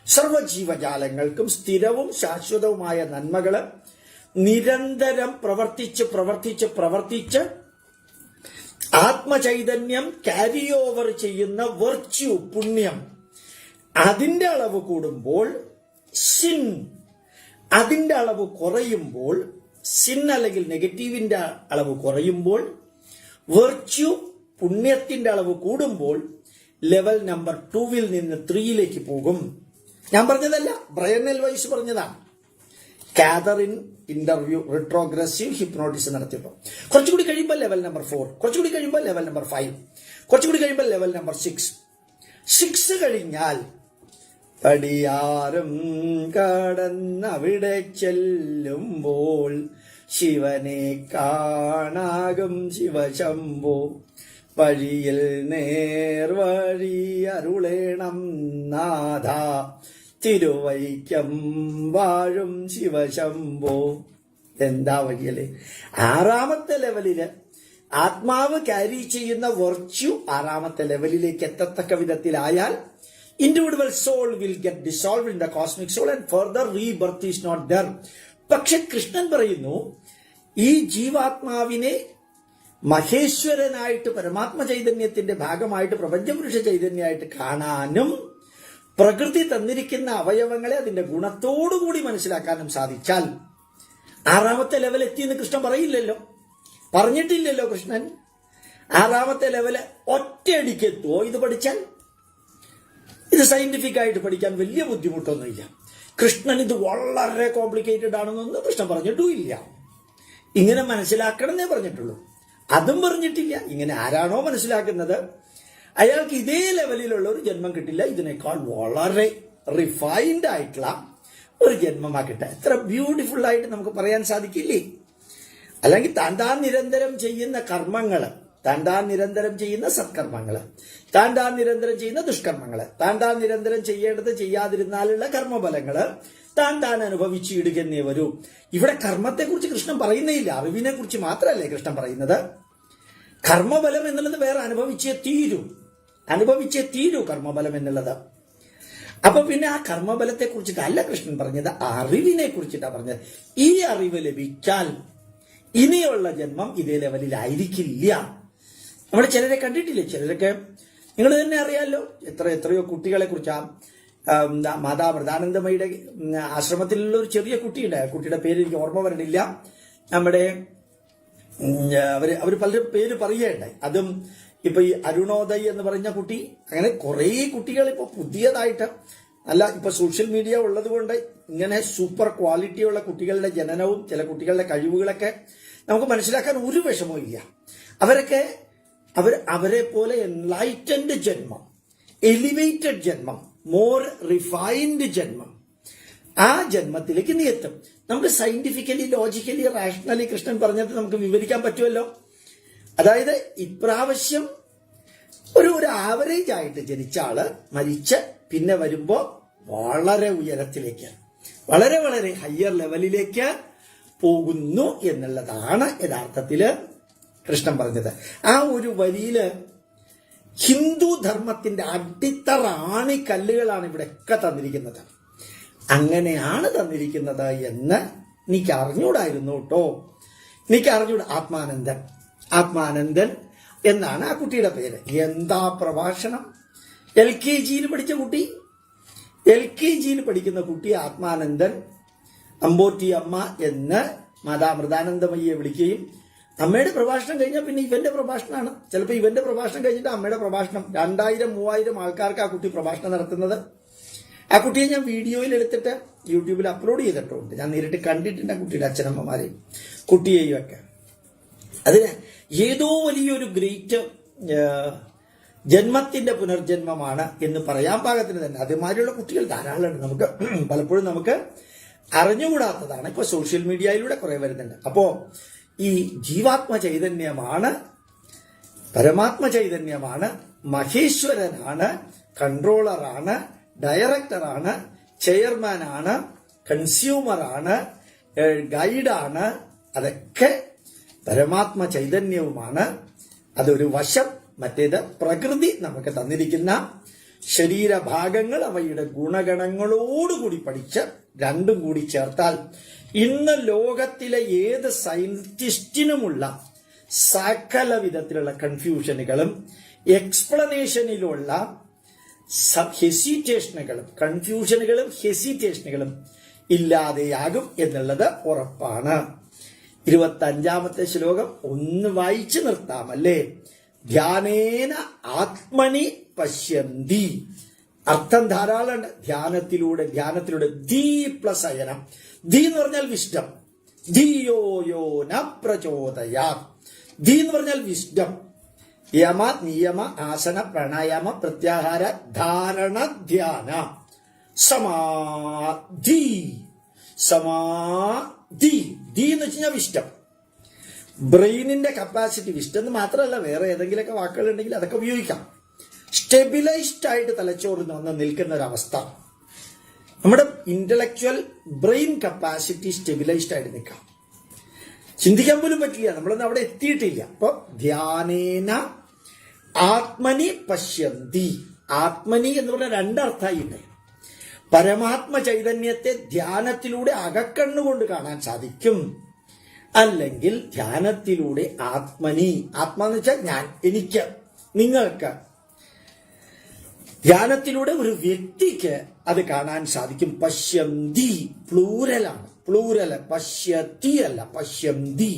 സർവജീവജാലങ്ങൾക്കും സ്ഥിരവും ശാശ്വതവുമായ നന്മകള് നിരന്തരം പ്രവർത്തിച്ച് ആത്മചൈതന്യം ക്യാരി ഓവർ ചെയ്യുന്ന വെർച്യു, പുണ്യം, അതിന്റെ അളവ് കൂടുമ്പോൾ സിൻ, അതിന്റെ അളവ് കുറയുമ്പോൾ, സിൻ അല്ലെങ്കിൽ നെഗറ്റീവിന്റെ അളവ് കുറയുമ്പോൾ, വെർച്യു, പുണ്യത്തിന്റെ അളവ് കൂടുമ്പോൾ ലെവൽ നമ്പർ 2 നിന്ന് 3 പോകും. ഞാൻ പറഞ്ഞതല്ല, ബ്രയൻ എൽ വൈസ് പറഞ്ഞതാണ്. കാതറിൻ ഇന്റർവ്യൂ റിട്രോഗ്രസീവ് ഹിപ്നോട്ടിസം നടത്തിയപ്പോൾ കുറച്ചുകൂടി കഴിയുമ്പോൾ ലെവൽ നമ്പർ 4, കുറച്ചുകൂടി കഴിയുമ്പോൾ ലെവൽ നമ്പർ 5, കുറച്ചുകൂടി കഴിയുമ്പോൾ ലെവൽ നമ്പർ 6 കഴിഞ്ഞാൽ പടിയാറും കടന്നവിടെ ചെല്ലുമ്പോൾ ശിവനെ കാണാകും ശിവശംഭോ, വഴിയിൽ നേർവഴി അരുളേണം നാഥ, തിരുവൈക്കം വാഴും ശിവശംഭോ. എന്താ വഴിയല്ലേ? 6ാമത്തെ ലെവലില് ആത്മാവ് ക്യാരി ചെയ്യുന്ന വെർച്യു 6ാമത്തെ ലെവലിലേക്ക് എത്തത്തക്ക വിധത്തിലായാൽ individual soul will get dissolved in the cosmic soul and further rebirth is not there. പക്ഷെ കൃഷ്ണൻ പറയുന്നു, ഈ ജീവാത്മാവിനെ മഹേശ്വരനായിട്ട്, പരമാത്മ ചൈതന്യത്തിന്റെ ഭാഗമായിട്ട്, പ്രപഞ്ചപുരുഷ ചൈതന്യമായിട്ട് കാണാനും പ്രകൃതി തന്നിരിക്കുന്ന അവയവങ്ങളെ അതിന്റെ ഗുണത്തോടുകൂടി മനസ്സിലാക്കാനും സാധിച്ചാൽ 6ാമത്തെ ലെവൽ എത്തിയെന്ന് കൃഷ്ണൻ പറയില്ലല്ലോ, പറഞ്ഞിട്ടില്ലല്ലോ കൃഷ്ണൻ. 6ാമത്തെ ലെവല് ഒറ്റയടിക്കെത്തുവോ? ഇത് പഠിച്ചാൽ, ഇത് സയന്റിഫിക് ആയിട്ട് പഠിക്കാൻ വലിയ ബുദ്ധിമുട്ടൊന്നുമില്ല. കൃഷ്ണൻ ഇത് വളരെ കോംപ്ലിക്കേറ്റഡ് ആണെന്നൊന്നും കൃഷ്ണൻ പറഞ്ഞിട്ടുമില്ല. ഇങ്ങനെ മനസ്സിലാക്കണമെന്നേ പറഞ്ഞിട്ടുള്ളൂ. അതും പറഞ്ഞിട്ടില്ല. ഇങ്ങനെ ആരാണോ മനസ്സിലാക്കുന്നത് അയാൾക്ക് ഇതേ ലെവലിലുള്ള ഒരു ജന്മം കിട്ടില്ല. ഇതിനേക്കാൾ വളരെ റിഫൈൻഡ് ആയിട്ടുള്ള ഒരു ജന്മമാക്കട്ടെ. എത്ര ബ്യൂട്ടിഫുൾ ആയിട്ട് നമുക്ക് പറയാൻ സാധിക്കില്ലേ? അല്ലെങ്കിൽ താൻ നിരന്തരം ചെയ്യുന്ന കർമ്മങ്ങള്, താൻ നിരന്തരം ചെയ്യുന്ന സത്കർമ്മങ്ങള്, താൻ നിരന്തരം ചെയ്യുന്ന ദുഷ്കർമ്മങ്ങള്, താൻ നിരന്തരം ചെയ്യേണ്ടത് ചെയ്യാതിരുന്നാലുള്ള കർമ്മഫലങ്ങള് താൻ അനുഭവിച്ചിടുകന്നേ വരൂ. ഇവിടെ കർമ്മത്തെക്കുറിച്ച് കൃഷ്ണൻ പറയുന്നേയില്ല, അറിവിനെ കുറിച്ച് മാത്രമല്ലേ കൃഷ്ണൻ പറയുന്നത്. കർമ്മഫലം എന്നുള്ളത് വേറെ അനുഭവിച്ചേ തീരൂ കർമ്മഫലം എന്നുള്ളത്. അപ്പൊ പിന്നെ ആ കർമ്മഫലത്തെ കുറിച്ചിട്ടല്ല കൃഷ്ണൻ പറഞ്ഞത്, അറിവിനെ കുറിച്ചിട്ടാണ് പറഞ്ഞത്. ഈ അറിവ് ലഭിച്ചാൽ ഇനിയുള്ള ജന്മം ഇതേ ലെവലിലായിരിക്കില്ല. നമ്മൾ ചിലരെ കണ്ടിട്ടില്ലേ? ചിലരൊക്കെ നിങ്ങൾ തന്നെ അറിയാമല്ലോ, എത്രയോ കുട്ടികളെ കുറിച്ച് മാതാ മൃതാനന്ദമയുടെ ആശ്രമത്തിലുള്ള ഒരു ചെറിയ കുട്ടിയുണ്ട്. ആ കുട്ടിയുടെ പേര് എനിക്ക് ഓർമ്മ വരണില്ല. നമ്മുടെ അവര് പലരും പേര് പറയുകയുണ്ടായി. അതും ഇപ്പൊ ഈ അരുണോദയ് എന്ന് പറഞ്ഞ കുട്ടി, അങ്ങനെ കുറെ കുട്ടികൾ ഇപ്പൊ പുതിയതായിട്ട് ഇപ്പൊ സോഷ്യൽ മീഡിയ ഉള്ളത് കൊണ്ട് ഇങ്ങനെ സൂപ്പർ ക്വാളിറ്റിയുള്ള കുട്ടികളുടെ ജനനവും ചില കുട്ടികളുടെ കഴിവുകളൊക്കെ നമുക്ക് മനസ്സിലാക്കാൻ ഒരു വിഷമവും ഇല്ല. അവരെ പോലെ എൻലൈറ്റൻഡ് ജന്മം, എലിവേറ്റഡ് ജന്മം, മോർ റിഫൈൻഡ് ജന്മം, ആ ജന്മത്തിലേക്ക് നീ എത്തും. നമുക്ക് സയന്റിഫിക്കലി, ലോജിക്കലി, റാഷണലി കൃഷ്ണൻ പറഞ്ഞത് നമുക്ക് വിവരിക്കാൻ പറ്റുമല്ലോ. അതായത് ഇപ്രാവശ്യം ഒരു ആവറേജ് ആയിട്ട് ജനിച്ച ആള് മരിച്ച് പിന്നെ വരുമ്പോ വളരെ ഉയരത്തിലേക്ക്, വളരെ വളരെ ഹയർ ലെവലിലേക്ക് പോകുന്നു എന്നുള്ളതാണ് യഥാർത്ഥത്തില് കൃഷ്ണൻ പറഞ്ഞത്. ആ ഒരു വരിയില് ഹിന്ദു ധർമ്മത്തിന്റെ അടിത്തറ ആണിക്കല്ലുകളാണ് ഇവിടെയൊക്കെ തന്നിരിക്കുന്നത്. അങ്ങനെയാണ് തന്നിരിക്കുന്നത് എന്ന് എനിക്ക് അറിഞ്ഞൂടായിരുന്നു കേട്ടോ. എനിക്ക് അറിഞ്ഞൂടാ. ആത്മാനന്ദൻ എന്നാണ് ആ കുട്ടിയുടെ പേര്. എന്താ പ്രഭാഷണം! LKG പഠിച്ച കുട്ടി, LKG പഠിക്കുന്ന കുട്ടി ആത്മാനന്ദൻ അമ്പോറ്റി അമ്മ എന്ന് മാതാമൃതാനന്ദമയ്യെ വിളിക്കുകയും, അമ്മയുടെ പ്രഭാഷണം കഴിഞ്ഞാൽ പിന്നെ ഇവന്റെ പ്രഭാഷണമാണ്. ചിലപ്പോൾ ഇവന്റെ പ്രഭാഷണം കഴിഞ്ഞിട്ട് അമ്മയുടെ പ്രഭാഷണം. 2000-3000 ആൾക്കാർക്ക് ആ കുട്ടി പ്രഭാഷണം നടത്തുന്നത്. ആ കുട്ടിയെ ഞാൻ വീഡിയോയിൽ എടുത്തിട്ട് യൂട്യൂബിൽ അപ്ലോഡ് ചെയ്തിട്ടുണ്ട്. ഞാൻ നേരിട്ട് കണ്ടിട്ടുണ്ട് ആ കുട്ടിയുടെ അച്ഛനമ്മമാരെയും കുട്ടിയെയും ഒക്കെ. അതിന് ഏതോ വലിയൊരു ഗ്രേറ്റ് ജന്മത്തിന്റെ പുനർജന്മമാണ് എന്ന് പറയാൻ പാകത്തിന് തന്നെ അതുമാതിരിയുള്ള കുട്ടികൾ ധാരാളമുണ്ട്. നമുക്ക് പലപ്പോഴും നമുക്ക് അറിഞ്ഞുകൂടാത്തതാണ്. ഇപ്പൊ സോഷ്യൽ മീഡിയയിലൂടെ കുറെ വരുന്നുണ്ട്. അപ്പോ ഈ ജീവാത്മ ചൈതന്യമാണ്, പരമാത്മ ചൈതന്യമാണ്, മഹേശ്വരനാണ്, കൺട്രോളറാണ്, ഡയറക്ടറാണ്, ചെയർമാനാണ്, കൺസ്യൂമറാണ്, ഗൈഡാണ്. അതൊക്കെ പരമാത്മ ചൈതന്യവുമാണ്. അതൊരു വശം. മറ്റേത് പ്രകൃതി നമുക്ക് തന്നിരിക്കുന്ന ശരീരഭാഗങ്ങൾ, അവയുടെ ഗുണഗണങ്ങളോടുകൂടി പഠിച്ച് രണ്ടും കൂടി ചേർത്താൽ ഇന്ന് ലോകത്തിലെ ഏത് സയന്റിസ്റ്റിനുമുള്ള സകല വിധത്തിലുള്ള കൺഫ്യൂഷനുകളും എക്സ്പ്ലനേഷനിലുള്ള കൺഫ്യൂഷനുകളും ഇല്ലാതെയാകും എന്നുള്ളത് ഉറപ്പാണ്. 25ാമത്തെ ശ്ലോകം ഒന്ന് വായിച്ചു നിർത്താമല്ലേ? ധ്യാനേന ആത്മനി പശ്യന്തി. അർത്ഥം ധാരാളമുണ്ട്. ധ്യാനത്തിലൂടെ ധീ പ്ലസ് അയനം. ധീ എന്ന് പറഞ്ഞാൽ വിസ്ഡം. ധിയോ യോ ന പ്രചോദയാ. ധീ എന്ന് പറഞ്ഞാൽ വിസ്ഡം. യമ, നിയമ, ആസന, പ്രാണായാമ, പ്രത്യാഹാര, ധാരണ, ധ്യാന. സമാധി. ധീ എന്ന് വെച്ചാൽ വിസ്ഡം. ബ്രെയിനിന്റെ കപ്പാസിറ്റി. വിസ്ഡം എന്ന് മാത്രമല്ല, വേറെ ഏതെങ്കിലുമൊക്കെ വാക്കുകൾ ഉണ്ടെങ്കിൽ അതൊക്കെ ഉപയോഗിക്കാം. സ്റ്റെബിലൈസ്ഡ് ആയിട്ട് തലച്ചോറിന് വന്ന് നിൽക്കുന്ന ഒരവസ്ഥ. നമ്മുടെ ഇന്റലക്ച്വൽ ബ്രെയിൻ കപ്പാസിറ്റി സ്റ്റെബിലൈസ്ഡ് ആയിട്ട് നിൽക്കാം. ചിന്തിക്കാൻ പോലും പറ്റില്ല, നമ്മളൊന്നും അവിടെ എത്തിയിട്ടില്ല. അപ്പൊ ധ്യാനേന ആത്മനി പശ്യന്തി. ആത്മനി എന്ന് പറഞ്ഞ രണ്ടർത്ഥമായിട്ടുണ്ട്. പരമാത്മ ചൈതന്യത്തെ ധ്യാനത്തിലൂടെ അകക്കണ്ണുകൊണ്ട് കാണാൻ സാധിക്കും. അല്ലെങ്കിൽ ധ്യാനത്തിലൂടെ ആത്മനി, ആത്മാ എന്ന് വെച്ചാൽ ഞാൻ, എനിക്ക്, നിങ്ങൾക്ക്. ധ്യാനത്തിലൂടെ ഒരു വ്യക്തിക്ക് അത് കാണാൻ സാധിക്കും. പശ്യന്തി പ്ലൂരലാണ്. പശ്യത്തി അല്ല, പശ്യന്തി.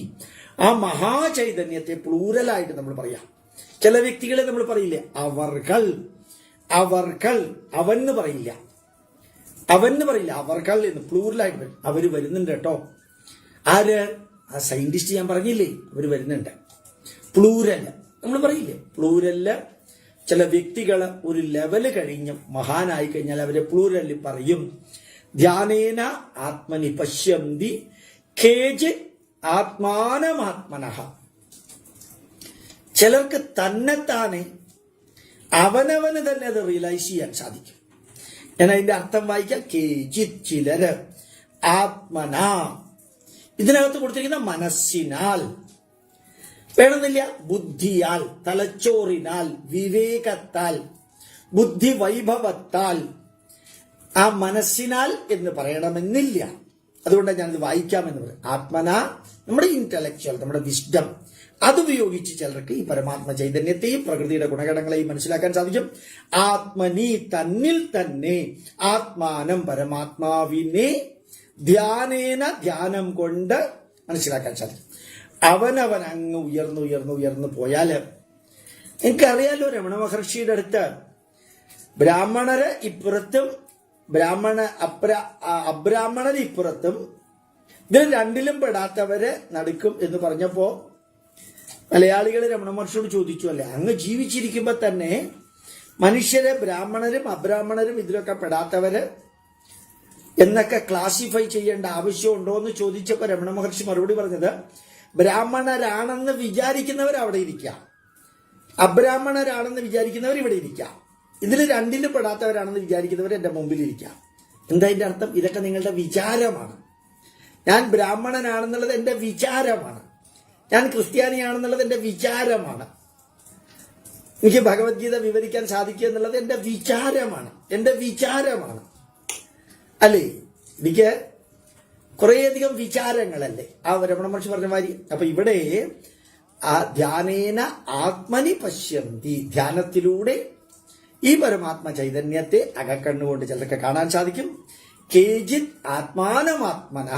ആ മഹാചൈതന്യത്തെ പ്ലൂരലായിട്ട് നമ്മൾ പറയാം. ചില വ്യക്തികളെ നമ്മൾ പറയില്ലേ, അവർകൾ. അവന്ന് പറയില്ല, അവർകൾ എന്ന് പ്ലൂരലായിട്ട് വരും. അവര് വരുന്നുണ്ട് കേട്ടോ. ആര്? ആ സയന്റിസ്റ്റ് ഞാൻ പറഞ്ഞില്ലേ, അവര് വരുന്നുണ്ട്. പ്ലൂരല് നമ്മൾ പറയില്ലേ, പ്ലൂരല്. ചില വ്യക്തികൾ ഒരു ലെവല് കഴിഞ്ഞ് മഹാനായി കഴിഞ്ഞാൽ അവരെ പ്ലൂരല് പറയും. ധ്യാനേന ആത്മനി പശ്യന്തി കേചിത് ആത്മാനമാത്മനഃ. ചിലർക്ക് തന്നെത്താനെ അവനവന് തന്നെ അത് റിയലൈസ് ചെയ്യാൻ സാധിക്കും. ഞാൻ അതിന്റെ അർത്ഥം വായിക്കാം. കേചിത് ചിലര്, ആത്മന ഇതിനകത്ത് കൊടുത്തിരിക്കുന്ന മനസ്സിനാൽ വേണമെന്നില്ല, ബുദ്ധിയാൽ, തലച്ചോറിനാൽ, വിവേകത്താൽ, ബുദ്ധി വൈഭവത്താൽ, ആ മനസ്സിനാൽ എന്ന് പറയണമെന്നില്ല. അതുകൊണ്ടാണ് ഞാനിത് വായിക്കാമെന്ന് പറയും. ആത്മന നമ്മുടെ ഇന്റലക്ച്വൽ, നമ്മുടെ വിസ്ഡം, അതുപയോഗിച്ച് ചിലർക്ക് ഈ പരമാത്മ ചൈതന്യത്തെയും പ്രകൃതിയുടെ ഗുണഗണങ്ങളെയും മനസ്സിലാക്കാൻ സാധിക്കും. ആത്മനി തന്നിൽ തന്നെ, ആത്മാനം പരമാത്മാവിനെ, ധ്യാനേന ധ്യാനം കൊണ്ട് മനസ്സിലാക്കാൻ സാധിക്കും. അവനവൻ അങ്ങ് ഉയർന്നു പോയാല്, എനിക്കറിയാലോ രമണ മഹർഷിയുടെ അടുത്ത് ബ്രാഹ്മണര് ഇപ്പുറത്തും അബ്രാഹ്മണര് ഇപ്പുറത്തും ഇതിൽ രണ്ടിലും പെടാത്തവര് നടുക്കും എന്ന് പറഞ്ഞപ്പോ മലയാളികൾ രമണ മഹർഷിയോട് ചോദിച്ചു, അല്ലേ അങ്ങ് ജീവിച്ചിരിക്കുമ്പോ തന്നെ മനുഷ്യരെ ബ്രാഹ്മണരും അബ്രാഹ്മണരും ഇതിലൊക്കെ പെടാത്തവര് എന്നൊക്കെ ക്ലാസിഫൈ ചെയ്യേണ്ട ആവശ്യമുണ്ടോ എന്ന് ചോദിച്ചപ്പോ രമണ മഹർഷി മറുപടി പറഞ്ഞത്, ബ്രാഹ്മണരാണെന്ന് വിചാരിക്കുന്നവർ അവിടെ ഇരിക്കാം, അബ്രാഹ്മണരാണെന്ന് വിചാരിക്കുന്നവർ ഇവിടെ ഇരിക്കാം, ഇതിൽ രണ്ടിലും പെടാത്തവരാണെന്ന് വിചാരിക്കുന്നവർ എന്റെ മുമ്പിൽ ഇരിക്കാം. എന്താ അതിന്റെ അർത്ഥം? ഇതൊക്കെ നിങ്ങളുടെ വിചാരമാണ്. ഞാൻ ബ്രാഹ്മണനാണെന്നുള്ളത് എന്റെ വിചാരമാണ്, ഞാൻ ക്രിസ്ത്യാനിയാണെന്നുള്ളത് എന്റെ വിചാരമാണ്, എനിക്ക് ഭഗവത്ഗീത വിവരിക്കാൻ സാധിക്കുക എന്നുള്ളത് എന്റെ വിചാരമാണ് അല്ലേ? എനിക്ക് കുറേയധികം വിചാരങ്ങളല്ലേ ആ രമണ മഹർഷി പറഞ്ഞ മാതിരി. അപ്പൊ ഇവിടെ ആ ധ്യാനേന ആത്മനി പശ്യന്തി, ധ്യാനത്തിലൂടെ ഈ പരമാത്മ ചൈതന്യത്തെ അകക്കണ്ണുകൊണ്ട് ചിലർക്ക് കാണാൻ സാധിക്കും. കേചിത് ആത്മാനമാത്മന,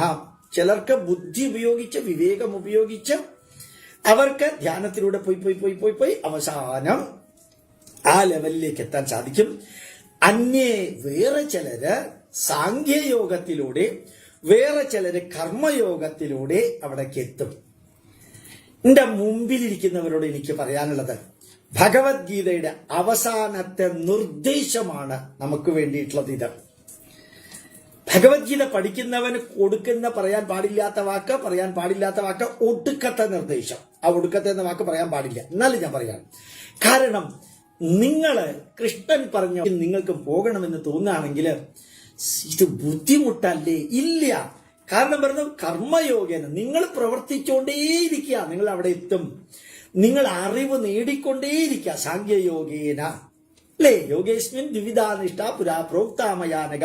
ചിലർക്ക് ബുദ്ധി ഉപയോഗിച്ച്, വിവേകം ഉപയോഗിച്ച് അവർക്ക് ധ്യാനത്തിലൂടെ പോയി അവസാനം ആ ലെവലിലേക്ക് എത്താൻ സാധിക്കും. അന്യേ വേറെ ചിലര് സാഖ്യയോഗത്തിലൂടെ, വേറെ ചിലര് കർമ്മയോഗത്തിലൂടെ അവിടേക്ക് എത്തും. എന്റെ മുമ്പിലിരിക്കുന്നവരോട് എനിക്ക് പറയാനുള്ളത്, ഭഗവത്ഗീതയുടെ അവസാനത്തെ നിർദ്ദേശമാണ് നമുക്ക് വേണ്ടിയിട്ടുള്ളത്. ഇത് ഭഗവത്ഗീത പഠിക്കുന്നവന് കൊടുക്കുന്ന പറയാൻ പാടില്ലാത്ത വാക്ക് ഒടുക്കത്തെ നിർദ്ദേശം. ആ ഒടുക്കത്തെ എന്ന വാക്ക് പറയാൻ പാടില്ല, എന്നാലും ഞാൻ പറയാം. കാരണം നിങ്ങള് കൃഷ്ണൻ പറഞ്ഞ നിങ്ങൾക്ക് പോകണമെന്ന് തോന്നുകയാണെങ്കിൽ ഇത് ബുദ്ധിമുട്ടല്ലേ? ഇല്ല. കാരണം പറഞ്ഞു കർമ്മയോഗേന, നിങ്ങൾ പ്രവർത്തിച്ചുകൊണ്ടേയിരിക്കുക, നിങ്ങൾ അവിടെ എത്തും. നിങ്ങൾ അറിവ് നേടിക്കൊണ്ടേയിരിക്കുക. സാഖ്യയോഗേന അല്ലേ? യോഗേസ്മിൻ ദ്വിവിധാനിഷ്ഠ പുരാ പ്രോക്താമയാനക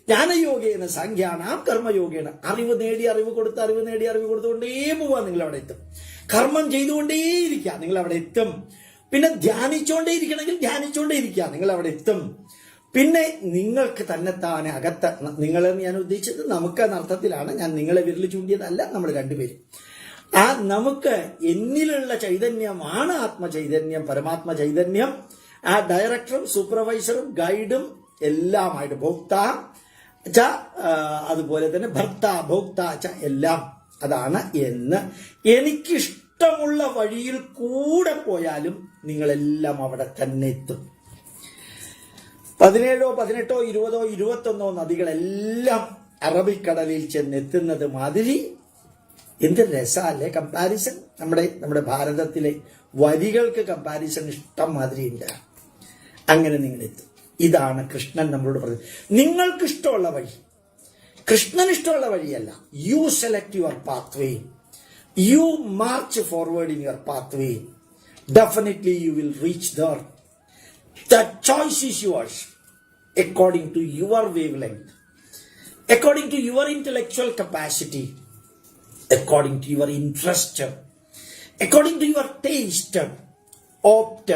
ജ്ഞാനയോഗേന സാഖ്യാനാം കർമ്മയോഗേന. അറിവ് കൊടുത്തുകൊണ്ടേ പോവാ, നിങ്ങൾ അവിടെ എത്തും. കർമ്മം ചെയ്തുകൊണ്ടേയിരിക്കുക, നിങ്ങൾ അവിടെ എത്തും. പിന്നെ ധ്യാനിച്ചുകൊണ്ടേയിരിക്കണമെങ്കിൽ ധ്യാനിച്ചുകൊണ്ടേയിരിക്കുക, നിങ്ങൾ അവിടെ എത്തും. പിന്നെ നിങ്ങൾക്ക് തന്നെത്താനെ അകത്ത്, നിങ്ങളെന്ന് ഞാൻ ഉദ്ദേശിച്ചത് നമുക്ക് എന്ന അർത്ഥത്തിലാണ്, ഞാൻ നിങ്ങളെ വിരൽ ചൂണ്ടിയതല്ല, നമ്മൾ രണ്ടുപേരും. ആ നമുക്ക് എന്നിലുള്ള ചൈതന്യമാണ് ആത്മചൈതന്യം, പരമാത്മ ചൈതന്യം. ആ ഡയറക്ടറും സൂപ്പർവൈസറും ഗൈഡും എല്ലാമായിട്ട്, ഭോക്ത അതുപോലെ തന്നെ ഭർത്ത ഭോക്ത എല്ലാം അതാണ് എന്ന് എനിക്കിഷ്ടമുള്ള വഴിയിൽ കൂടെ പോയാലും നിങ്ങളെല്ലാം അവിടെ തന്നെ എത്തും. 17, 18, 20, 21 നദികളെല്ലാം അറബിക്കടലിൽ ചെന്നെത്തുന്നത് മാതിരി എന്ത് രസമല്ലേ കമ്പാരിസൺ. നമ്മുടെ ഭാരതത്തിലെ വരികൾക്ക് കമ്പാരിസൺ ഇഷ്ടം മാതിരി ഉണ്ട്. അങ്ങനെ നിങ്ങൾ എത്തും. ഇതാണ് കൃഷ്ണൻ നമ്മളോട് പറഞ്ഞത്. നിങ്ങൾക്ക് ഇഷ്ടമുള്ള വഴി, കൃഷ്ണന് ഇഷ്ടമുള്ള വഴിയല്ല. You select your path way, you march forward in your path way. Definitely you will reach there. The choice is yours according to your wavelength, according to your intellectual capacity, according to your interest, according to your taste. Opt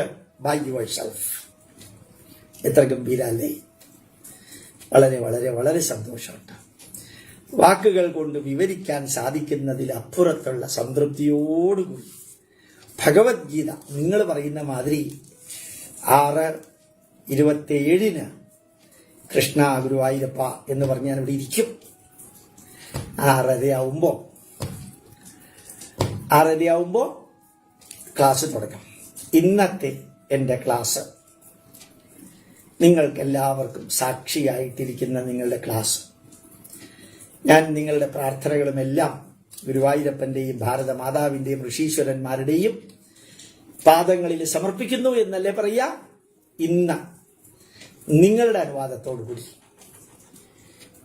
by yourself. എത്ര ഗംഭീരല്ലേ? വളരെ വളരെ വളരെ സന്തോഷമുണ്ട്. വാക്കുകൾ കൊണ്ട് വിവരിക്കാൻ സാധിക്കുന്നതിൽ അപ്പുറത്തുള്ള സംതൃപ്തിയോടുകൂടി ഭഗവത്ഗീത നിങ്ങൾ പറയുന്ന മാതിരി 6:27 കൃഷ്ണ ഗുരുവായൂരപ്പ എന്ന് പറഞ്ഞ് ഞാൻ ഇവിടെ ഇരിക്കും. 6:30 ആവുമ്പോ ക്ലാസ് തുടങ്ങും. ഇന്നത്തെ എൻ്റെ ക്ലാസ് നിങ്ങൾക്ക് എല്ലാവർക്കും സാക്ഷിയായിട്ടിരിക്കുന്ന നിങ്ങളുടെ ക്ലാസ് ഞാൻ നിങ്ങളുടെ പ്രാർത്ഥനകളുമെല്ലാം ഗുരുവായൂരപ്പന്റെയും ഭാരതമാതാവിന്റെയും ഋഷീശ്വരന്മാരുടെയും പാദങ്ങളിൽ സമർപ്പിക്കുന്നു എന്നല്ലേ പറയാ. ഇന്ന് നിങ്ങളുടെ അനുവാദത്തോടുകൂടി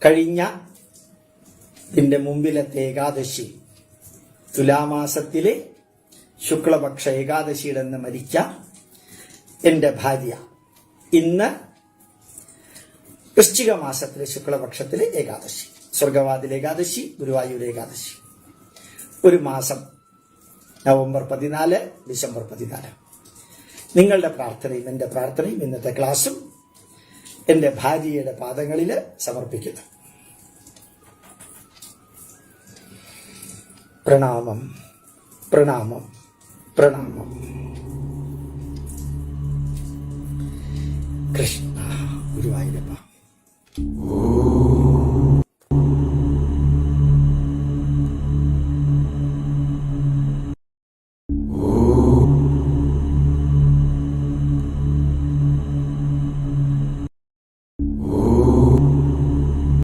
കഴിഞ്ഞ ഇതിന്റെ മുമ്പിലത്തെ ഏകാദശി, തുലാമാസത്തിലെ ശുക്ലപക്ഷ ഏകാദശിയിലെന്ന് മരിച്ച എന്റെ ഭാര്യ ഇന്ന് വൃശ്ചിക മാസത്തിലെ ശുക്ലപക്ഷത്തിലെ ഏകാദശി, സ്വർഗവാതിൽ ഏകാദശി, ഗുരുവായൂർ ഏകാദശി, ഒരു മാസം നവംബർ 14, ഡിസംബർ 14. നിങ്ങളുടെ പ്രാർത്ഥനയും എന്റെ പ്രാർത്ഥനയും ഇന്നത്തെ ക്ലാസും എന്റെ ഭാര്യയുടെ പാദങ്ങളിൽ സമർപ്പിക്കുന്നു. പ്രണാമം, പ്രണാമം, പ്രണാമം. കൃഷ്ണ ഗുരുവായൂരപ്പ.